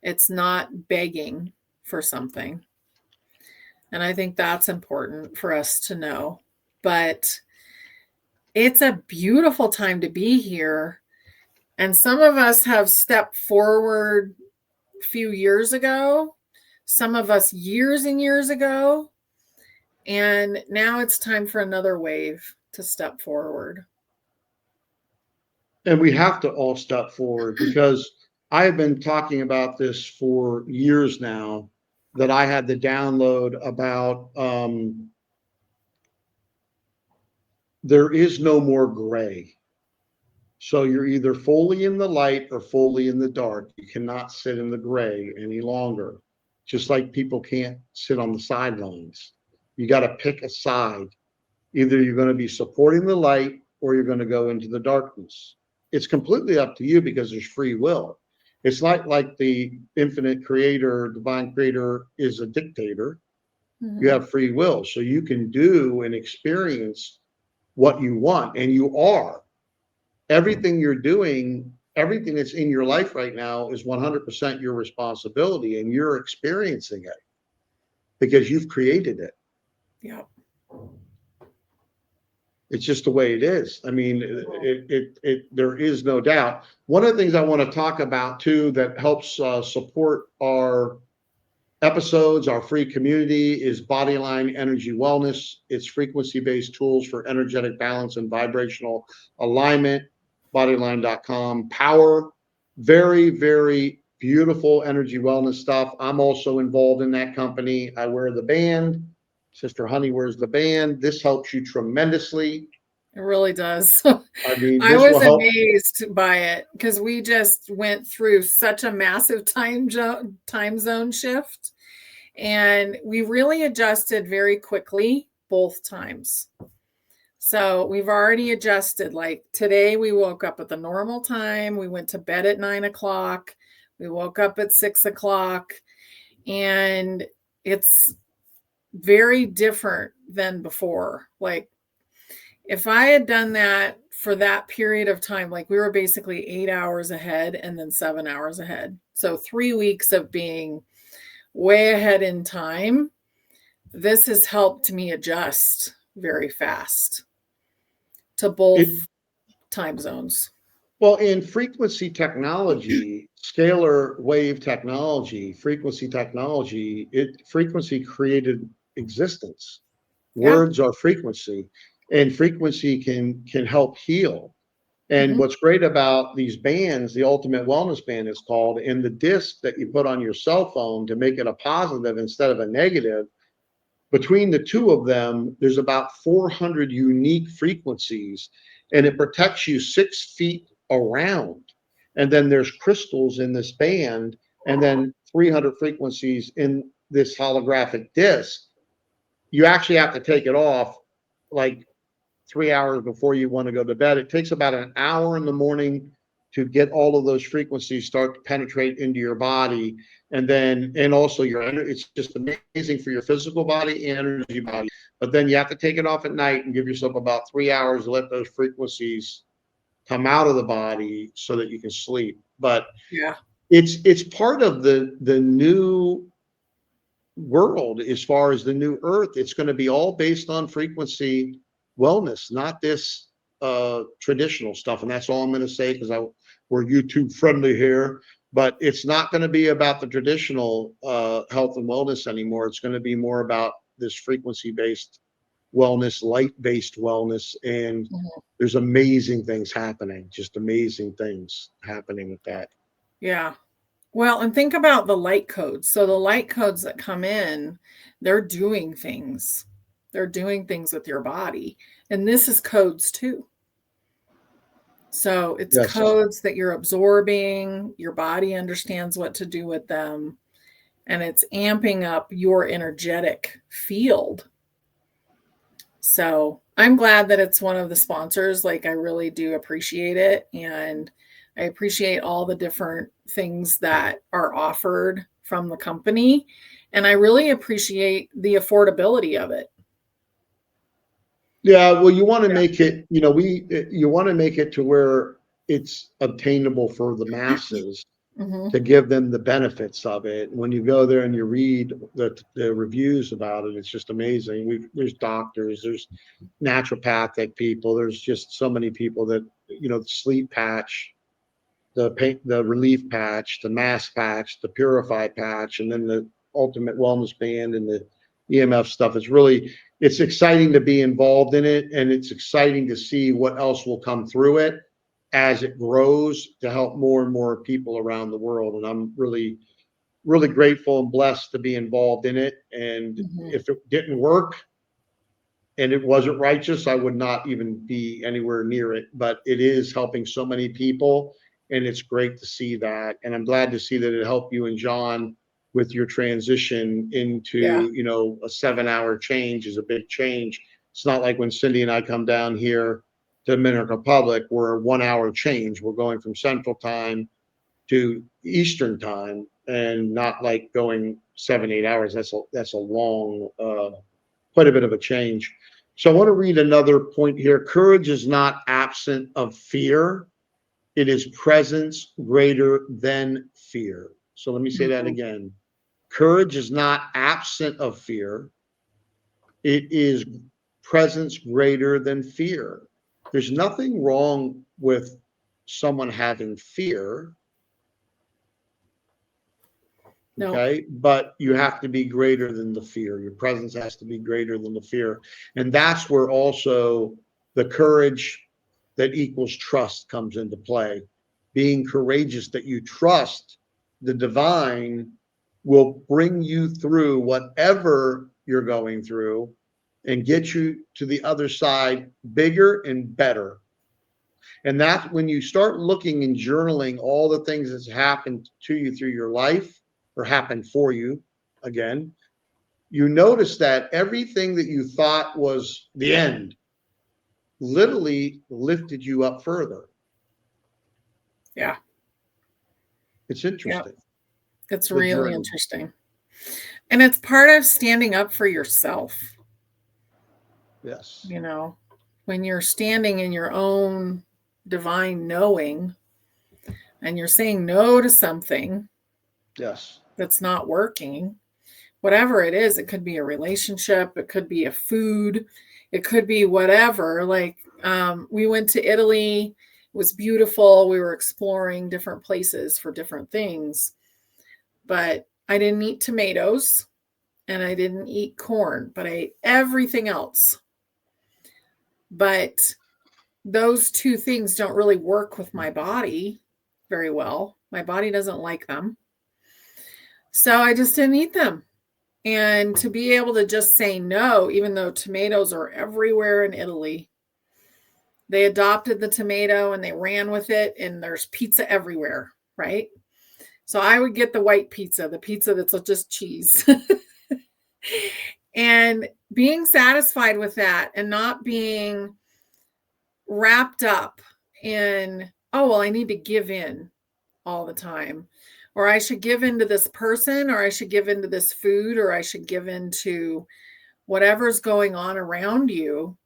It's not begging for something. And I think that's important for us to know. But it's a beautiful time to be here. And some of us have stepped forward a few years ago, some of us years and years ago. And now it's time for another wave to step forward. And we have to all step forward, because I have been talking about this for years now, that I had the download about there is no more gray. So you're either fully in the light or fully in the dark. You cannot sit in the gray any longer. Just like people can't sit on the sidelines. You got to pick a side. Either you're going to be supporting the light or you're going to go into the darkness. It's completely up to you, because there's free will. It's not like the infinite creator, divine creator is a dictator. You have free will. So you can do and experience what you want, and you are. Everything you're doing, everything that's in your life right now is 100% your responsibility, and you're experiencing it because you've created it. Yeah. It's just the way it is. I mean, there is no doubt. One of the things I want to talk about too that helps support our episodes, our free community, is Bodyline Energy Wellness. It's frequency-based tools for energetic balance and vibrational alignment. Bodyline.com. Power. Very, very beautiful energy wellness stuff. I'm also involved in that company. I wear the band. Sister Honey wears the band. This helps you tremendously. It really does. I mean, I was amazed by it, because we just went through such a massive time zone shift, and we really adjusted very quickly both times. So we've already adjusted. Like today, we woke up at the normal time. We went to bed at 9 o'clock. We woke up at 6 o'clock, and it's very different than before. Like, If I had done that for that period of time, like we were basically 8 hours ahead and then 7 hours ahead. So 3 weeks of being way ahead in time, this has helped me adjust very fast to both It, time zones. well, in frequency technology, scalar wave technology, frequency created existence. Yeah. Words are frequency, and frequency can help heal. And Mhm. what's great about these bands, the Ultimate Wellness Band is called, and the disc that you put on your cell phone to make it a positive instead of a negative, between the two of them, there's about 400 unique frequencies, and it protects you 6 feet around. And then there's crystals in this band, and then 300 frequencies in this holographic disc. You actually have to take it off like 3 hours before you want to go to bed. It takes about an hour in the morning to get all of those frequencies start to penetrate into your body. And also it's just amazing for your physical body and energy body. But then you have to take it off at night and give yourself about 3 hours to let those frequencies come out of the body so that you can sleep. But Yeah. it's part of the new world as far as the new earth. It's going to be all based on frequency wellness, not this traditional stuff. And that's all I'm going to say, because we're YouTube friendly here. But it's not going to be about the traditional health and wellness anymore. It's going to be more about this frequency based wellness, light based wellness. And there's amazing things happening, just amazing things happening with that. Yeah. Well, and think about the light codes. So the light codes that come in, they're doing things. They're doing things with your body. And this is codes too. So it's Yes. codes that you're absorbing, your body understands what to do with them, and it's amping up your energetic field. So I'm glad that it's one of the sponsors. Like, I really do appreciate it. And I appreciate all the different things that are offered from the company. And I really appreciate the affordability of it. Yeah, well, you want to make it, you want to make it to where it's obtainable for the masses Mm-hmm. to give them the benefits of it. When you go there and you read the reviews about it, it's just amazing. There's doctors, there's naturopathic people, there's just so many people that, the sleep patch, the relief patch, the mask patch, the purify patch, and then the ultimate wellness band and the EMF stuff. It's exciting to be involved in it, and it's exciting to see what else will come through it as it grows to help more and more people around the world. And I'm really, really grateful and blessed to be involved in it. And if it didn't work and it wasn't righteous, I would not even be anywhere near it. But it is helping so many people, and it's great to see that. And I'm glad to see that it helped you and John with your transition Yeah. into, a 7-hour change is a big change. It's not like when Cindy and I come down here to Dominican Republic, we're a 1 hour change. We're going from Central Time to Eastern Time, and not like going 7-8 hours. That's a long, quite a bit of a change. So I want to read another point here. Courage is not absent of fear. It is presence greater than fear. So let me say that again. Courage is not absent of fear. It is presence greater than fear. There's nothing wrong with someone having fear. No. Okay, but you have to be greater than the fear. Your presence has to be greater than the fear. And that's where also the courage that equals trust comes into play. Being courageous, that you trust the divine will bring you through whatever you're going through and get you to the other side bigger and better. And that's when you start looking and journaling all the things that's happened to you through your life, or happened for you, again, you notice that everything that you thought was the end literally lifted you up further. Yeah. It's interesting. It's The really journey. interesting. And it's part of standing up for yourself. Yes. when you're standing in your own divine knowing and you're saying no to something Yes. that's not working, whatever it is, it could be a relationship, it could be a food, it could be whatever. Like we went to Italy, it was beautiful. We were exploring different places for different things, but I didn't eat tomatoes and I didn't eat corn, but I ate everything else. But those two things don't really work with my body very well. My body doesn't like them. So I just didn't eat them. And to be able to just say no, even though tomatoes are everywhere in Italy, they adopted the tomato and they ran with it, and there's pizza everywhere, right? So I would get the white pizza, the pizza that's just cheese. And being satisfied with that and not being wrapped up in, oh, well, I need to give in all the time, or I should give in to this person, or I should give in to this food, or I should give in to whatever's going on around you.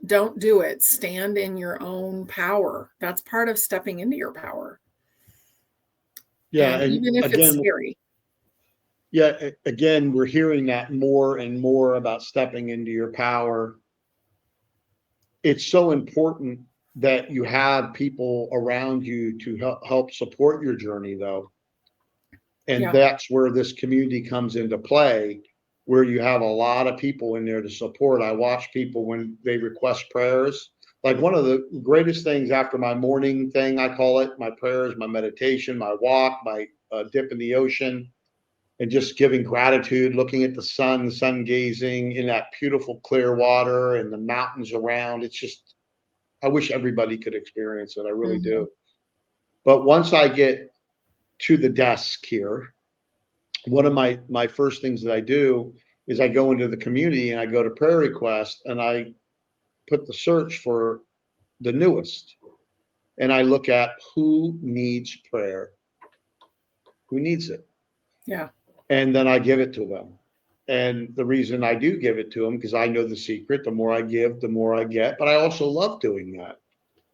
Don't do it. Stand in your own power. That's part of stepping into your power. Yeah. And even if it's scary. Yeah. Again, we're hearing that more and more about stepping into your power. It's so important that you have people around you to help support your journey, though. And that's where this community comes into play, where you have a lot of people in there to support. I watch people when they request prayers. Like one of the greatest things after my morning thing, I call it, my prayers, my meditation, my walk, my dip in the ocean, and just giving gratitude, looking at the sun gazing in that beautiful clear water and the mountains around. It's just, I wish everybody could experience it. I really do. But once I get to the desk here, one of my first things that I do is I go into the community and I go to prayer requests and I put the search for the newest. And I look at who needs prayer, who needs it. Yeah. And then I give it to them. And the reason I do give it to them, because I know the secret, the more I give, the more I get. But I also love doing that.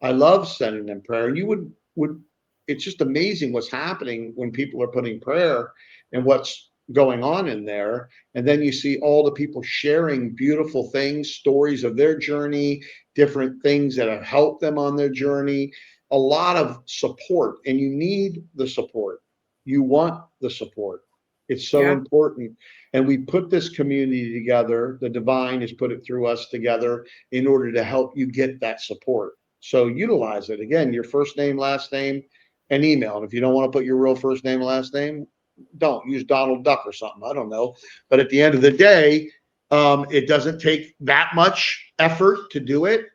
I love sending them prayer. And you would it's just amazing what's happening when people are putting prayer and what's going on in there. And then you see all the people sharing beautiful things, stories of their journey, different things that have helped them on their journey, a lot of support. And you need the support. You want the support. It's so important. And we put this community together. The divine has put it through us together in order to help you get that support. So utilize it. Again, your first name, last name, and email. And if you don't want to put your real first name and last name, don't use Donald Duck or something. I don't know. But at the end of the day, it doesn't take that much effort to do it.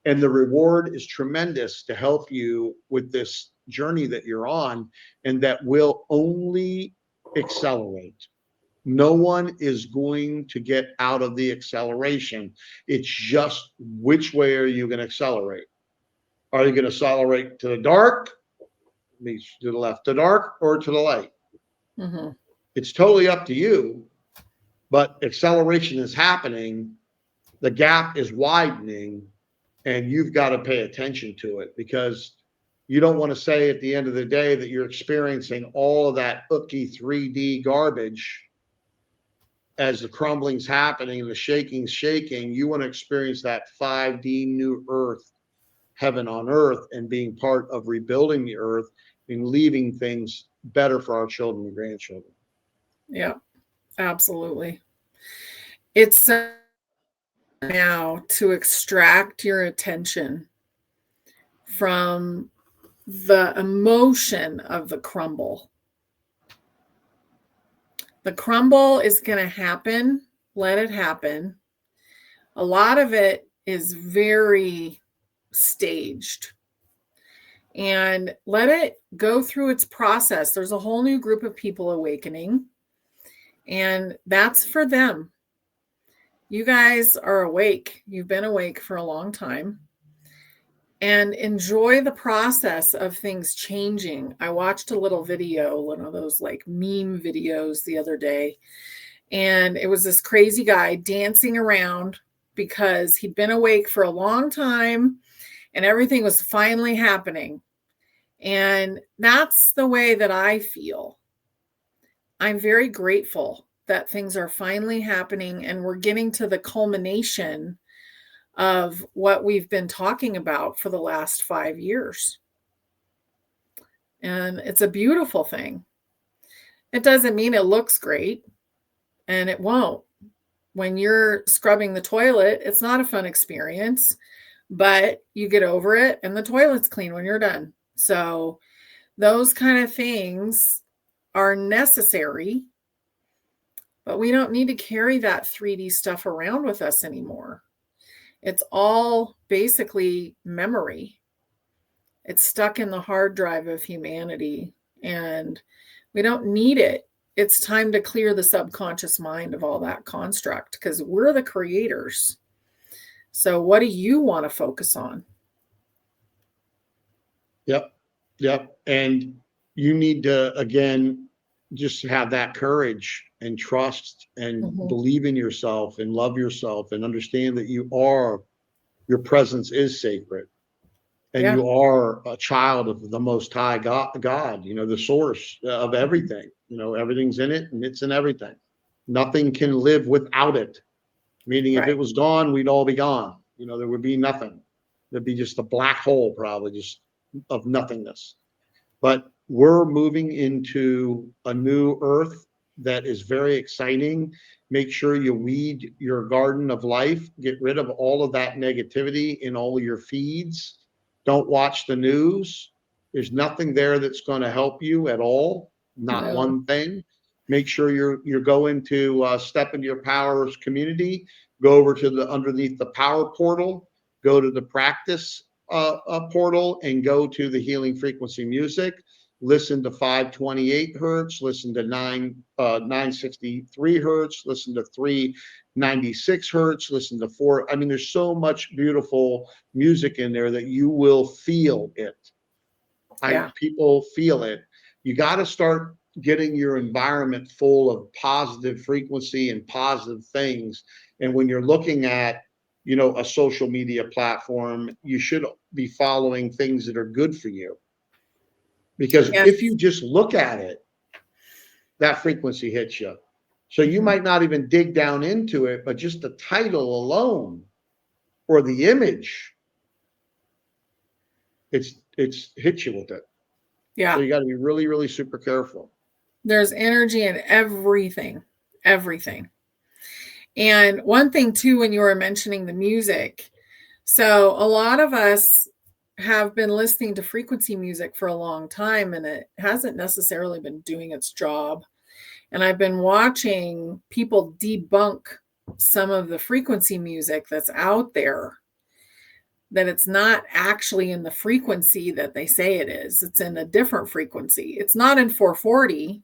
And the reward is tremendous to help you with this journey that you're on, and that will only accelerate. No one is going to get out of the acceleration. It's just which way are you going to accelerate? Are you going to accelerate to the dark, means to the left, to dark, or to the light? Mm-hmm. It's totally up to you, but acceleration is happening. The gap is widening, and you've got to pay attention to it, because you don't want to say at the end of the day that you're experiencing all of that ooky 3D garbage as the crumbling's happening and the shaking's shaking. You want to experience that 5D new earth, heaven on earth, and being part of rebuilding the earth and leaving things better for our children and grandchildren. Yeah, absolutely. It's now to extract your attention from the emotion of the crumble. The crumble is going to happen. Let it happen. A lot of it is very staged. And let it go through its process. There's a whole new group of people awakening, and that's for them. You guys are awake. You've been awake for a long time. And enjoy the process of things changing. I watched a little video, one of those like meme videos the other day, and it was this crazy guy dancing around, because he'd been awake for a long time and everything was finally happening. And that's the way that I feel. I'm very grateful that things are finally happening and we're getting to the culmination of what we've been talking about for the last 5 years. And it's a beautiful thing. It doesn't mean it looks great, and it won't. When you're scrubbing the toilet, it's not a fun experience, but you get over it and the toilet's clean when you're done. So those kind of things are necessary, but we don't need to carry that 3D stuff around with us anymore. It's all basically memory. It's stuck in the hard drive of humanity, and we don't need it. It's time to clear the subconscious mind of all that construct because we're the creators. So what do you want to focus on? Yep. And you need to, again, just have that courage and trust and believe in yourself and love yourself and understand that your presence is sacred. And you are a child of the Most High God, the source of everything. Everything's in it and it's in everything. Nothing can live without it. Meaning if it was gone, we'd all be gone. There would be nothing. There'd be just a black hole probably just of nothingness. But we're moving into a new earth that is very exciting. Make sure you weed your garden of life. Get rid of all of that negativity in all of your feeds. Don't watch the news. There's nothing there that's going to help you at all. Not one thing. Make sure you're going to step into your powers community. Go over to the underneath the power portal. Go to the practice portal and go to the healing frequency music. Listen to 528 hertz. Listen to 963 hertz. Listen to 396 hertz. Listen to 4. I mean, there's so much beautiful music in there that you will feel it. People feel it. You got to start getting your environment full of positive frequency and positive things. And when you're looking at, a social media platform, you should be following things that are good for you. Because if you just look at it, that frequency hits you. So you might not even dig down into it, but just the title alone or the image, it's hits you with it. Yeah. So you got to be really, really super careful. There's energy in everything. And one thing too, when you were mentioning the music, so a lot of us have been listening to frequency music for a long time and it hasn't necessarily been doing its job. And I've been watching people debunk some of the frequency music that's out there, that it's not actually in the frequency that they say it is. It's in a different frequency. It's not in 440,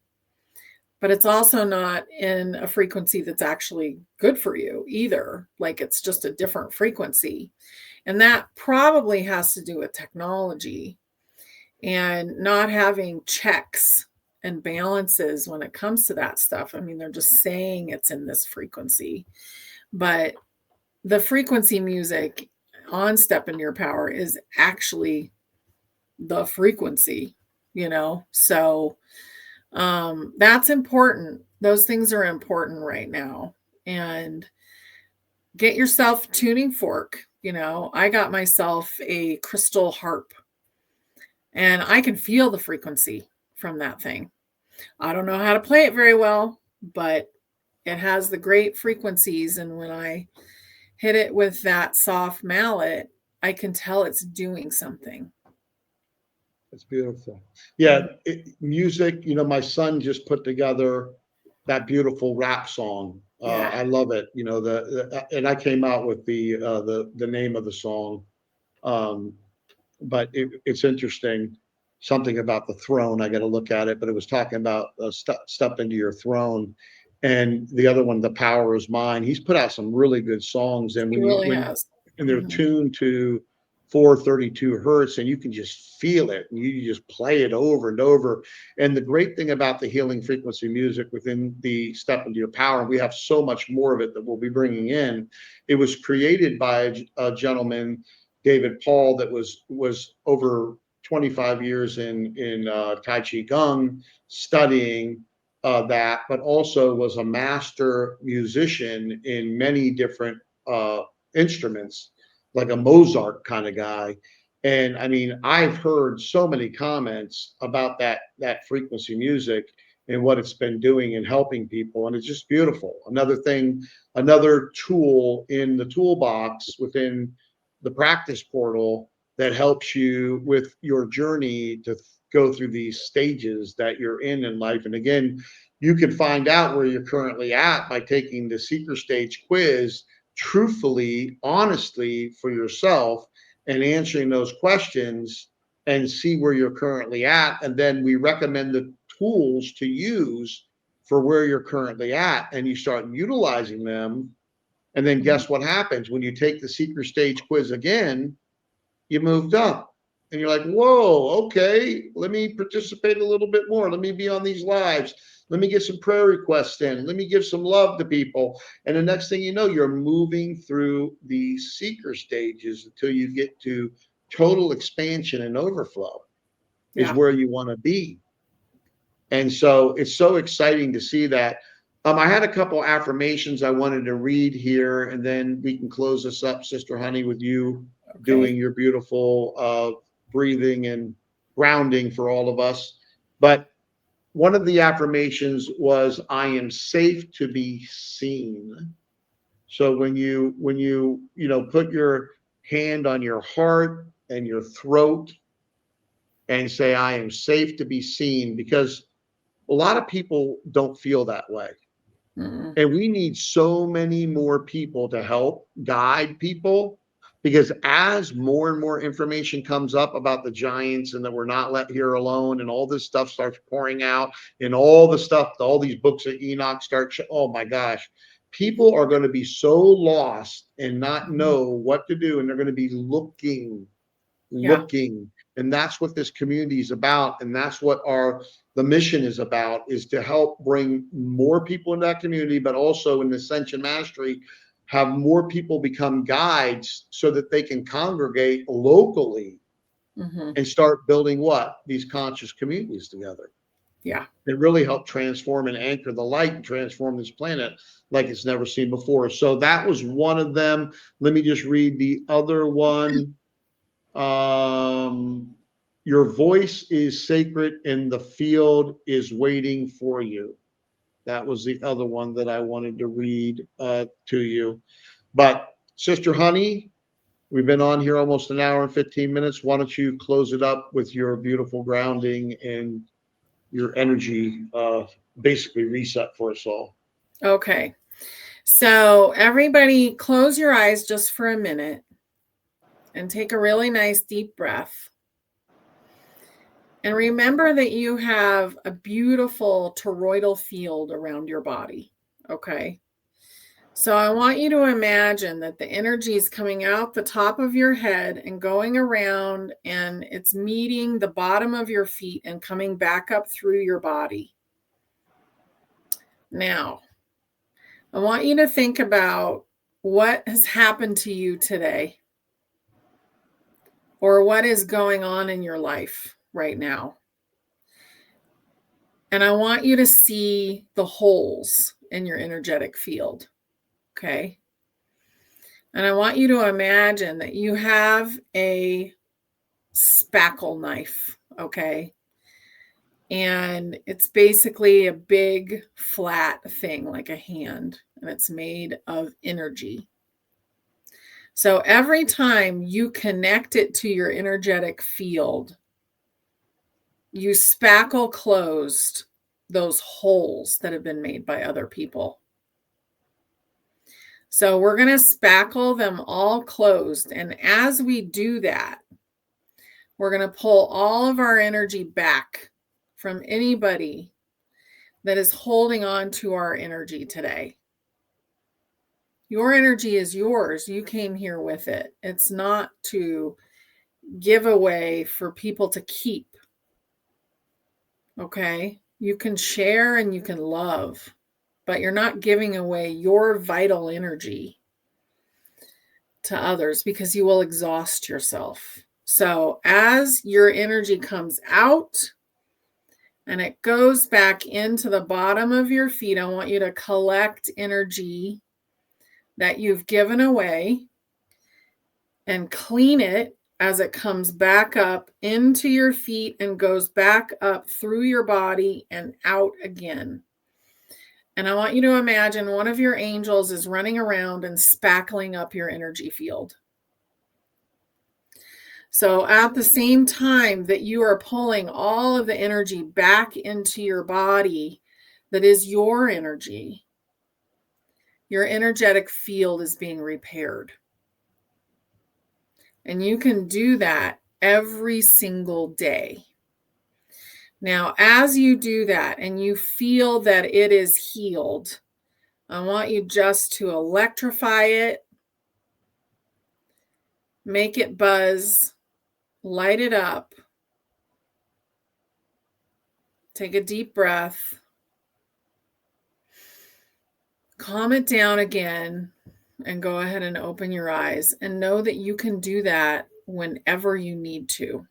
but it's also not in a frequency that's actually good for you either. Like it's just a different frequency. And that probably has to do with technology and not having checks and balances when it comes to that stuff. I mean, they're just saying it's in this frequency, but the frequency music on Step Into Your Power is actually the frequency, so that's important. Those things are important right now. And get yourself a tuning fork. I got myself a crystal harp and I can feel the frequency from that thing. I don't know how to play it very well, but it has the great frequencies. And when I hit it with that soft mallet, I can tell it's doing something. It's beautiful. Yeah, music, my son just put together that beautiful rap song. I love it. And I came out with the name of the song. But it's interesting. Something about the throne. I got to look at it, but it was talking about step into your throne. And the other one, The Power Is Mine. He's put out some really good songs, and He really has. And they're tuned to 432 hertz, and you can just feel it, and you just play it over and over. And the great thing about the healing frequency music within the Step Into Your Power, we have so much more of it that we'll be bringing in. It was created by a gentleman, David Paul, that was over 25 years in Tai Chi Gong studying that, but also was a master musician in many different instruments, like a Mozart kind of guy. And I mean, I've heard so many comments about that frequency music and what it's been doing and helping people, and it's just beautiful. Another thing, another tool in the toolbox within the practice portal that helps you with your journey to go through these stages that you're in life. And again, you can find out where you're currently at by taking the seeker stage quiz truthfully, honestly for yourself, and answering those questions and see where you're currently at. And then we recommend the tools to use for where you're currently at, and you start utilizing them. And then guess what happens when you take the seeker stage quiz again? You moved up, and you're like, whoa, okay, let me participate a little bit more. Let me be on these lives. Let me get some prayer requests in. Let me give some love to people. And the next thing you know, you're moving through the seeker stages until you get to total expansion and overflow is where you want to be. And so it's so exciting to see that. I had a couple affirmations I wanted to read here, and then we can close this up, Sister Honey, with you doing your beautiful breathing and grounding for all of us. But one of the affirmations was, I am safe to be seen. So when you put your hand on your heart and your throat and say, I am safe to be seen, because a lot of people don't feel that way. And we need so many more people to help guide people, because as more and more information comes up about the giants and that we're not let here alone, and all this stuff starts pouring out, and all the stuff, all these books that Enoch starts, oh my gosh, people are going to be so lost and not know what to do. And they're going to be looking. And that's what this community is about. And that's what the mission is about, is to help bring more people in that community, but also in the Ascension Mastery, have more people become guides so that they can congregate locally and start building these conscious communities together. And really help transform and anchor the light and transform this planet like it's never seen before. So that was one of them. Let me just read the other one. Your voice is sacred and the field is waiting for you. That was the other one that I wanted to read to you. But Sister Honey, we've been on here almost an hour and 15 minutes. Why don't you close it up with your beautiful grounding and your energy, basically reset for us all. Okay. So everybody close your eyes just for a minute and take a really nice deep breath. And remember that you have a beautiful toroidal field around your body. Okay. So I want you to imagine that the energy is coming out the top of your head and going around, and it's meeting the bottom of your feet and coming back up through your body. Now, I want you to think about what has happened to you today, or what is going on in your life right now. And I want you to see the holes in your energetic field. Okay. And I want you to imagine that you have a spackle knife. Okay. And it's basically a big flat thing like a hand, and it's made of energy. So every time you connect it to your energetic field, you spackle closed those holes that have been made by other people. So we're going to spackle them all closed. And as we do that, we're going to pull all of our energy back from anybody that is holding on to our energy today. Your energy is yours. You came here with it. It's not to giveaway for people to keep. Okay? You can share and you can love, but you're not giving away your vital energy to others because you will exhaust yourself. So as your energy comes out and it goes back into the bottom of your feet, I want you to collect energy that you've given away and clean it as it comes back up into your feet and goes back up through your body and out again. And I want you to imagine one of your angels is running around and spackling up your energy field. So at the same time that you are pulling all of the energy back into your body that is your energy, your energetic field is being repaired. And you can do that every single day. Now, as you do that and you feel that it is healed, I want you just to electrify it, make it buzz, light it up. Take a deep breath. Calm it down again and go ahead and open your eyes and know that you can do that whenever you need to.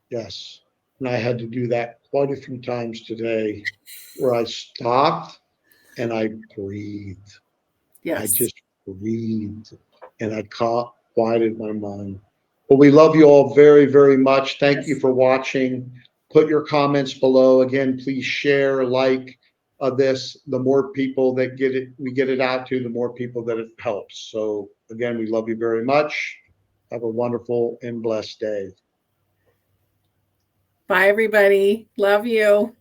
Yes. And I had to do that quite a few times today where I stopped and I breathed. Yes. I just breathed and I quieted my mind. Well, we love you all very, very much. Thank you for watching. Put your comments below. Again, please share, like this. The more people that get it, we get it out to, the more people that it helps. So again, we love you very much. Have a wonderful and blessed day. Bye, everybody. Love you.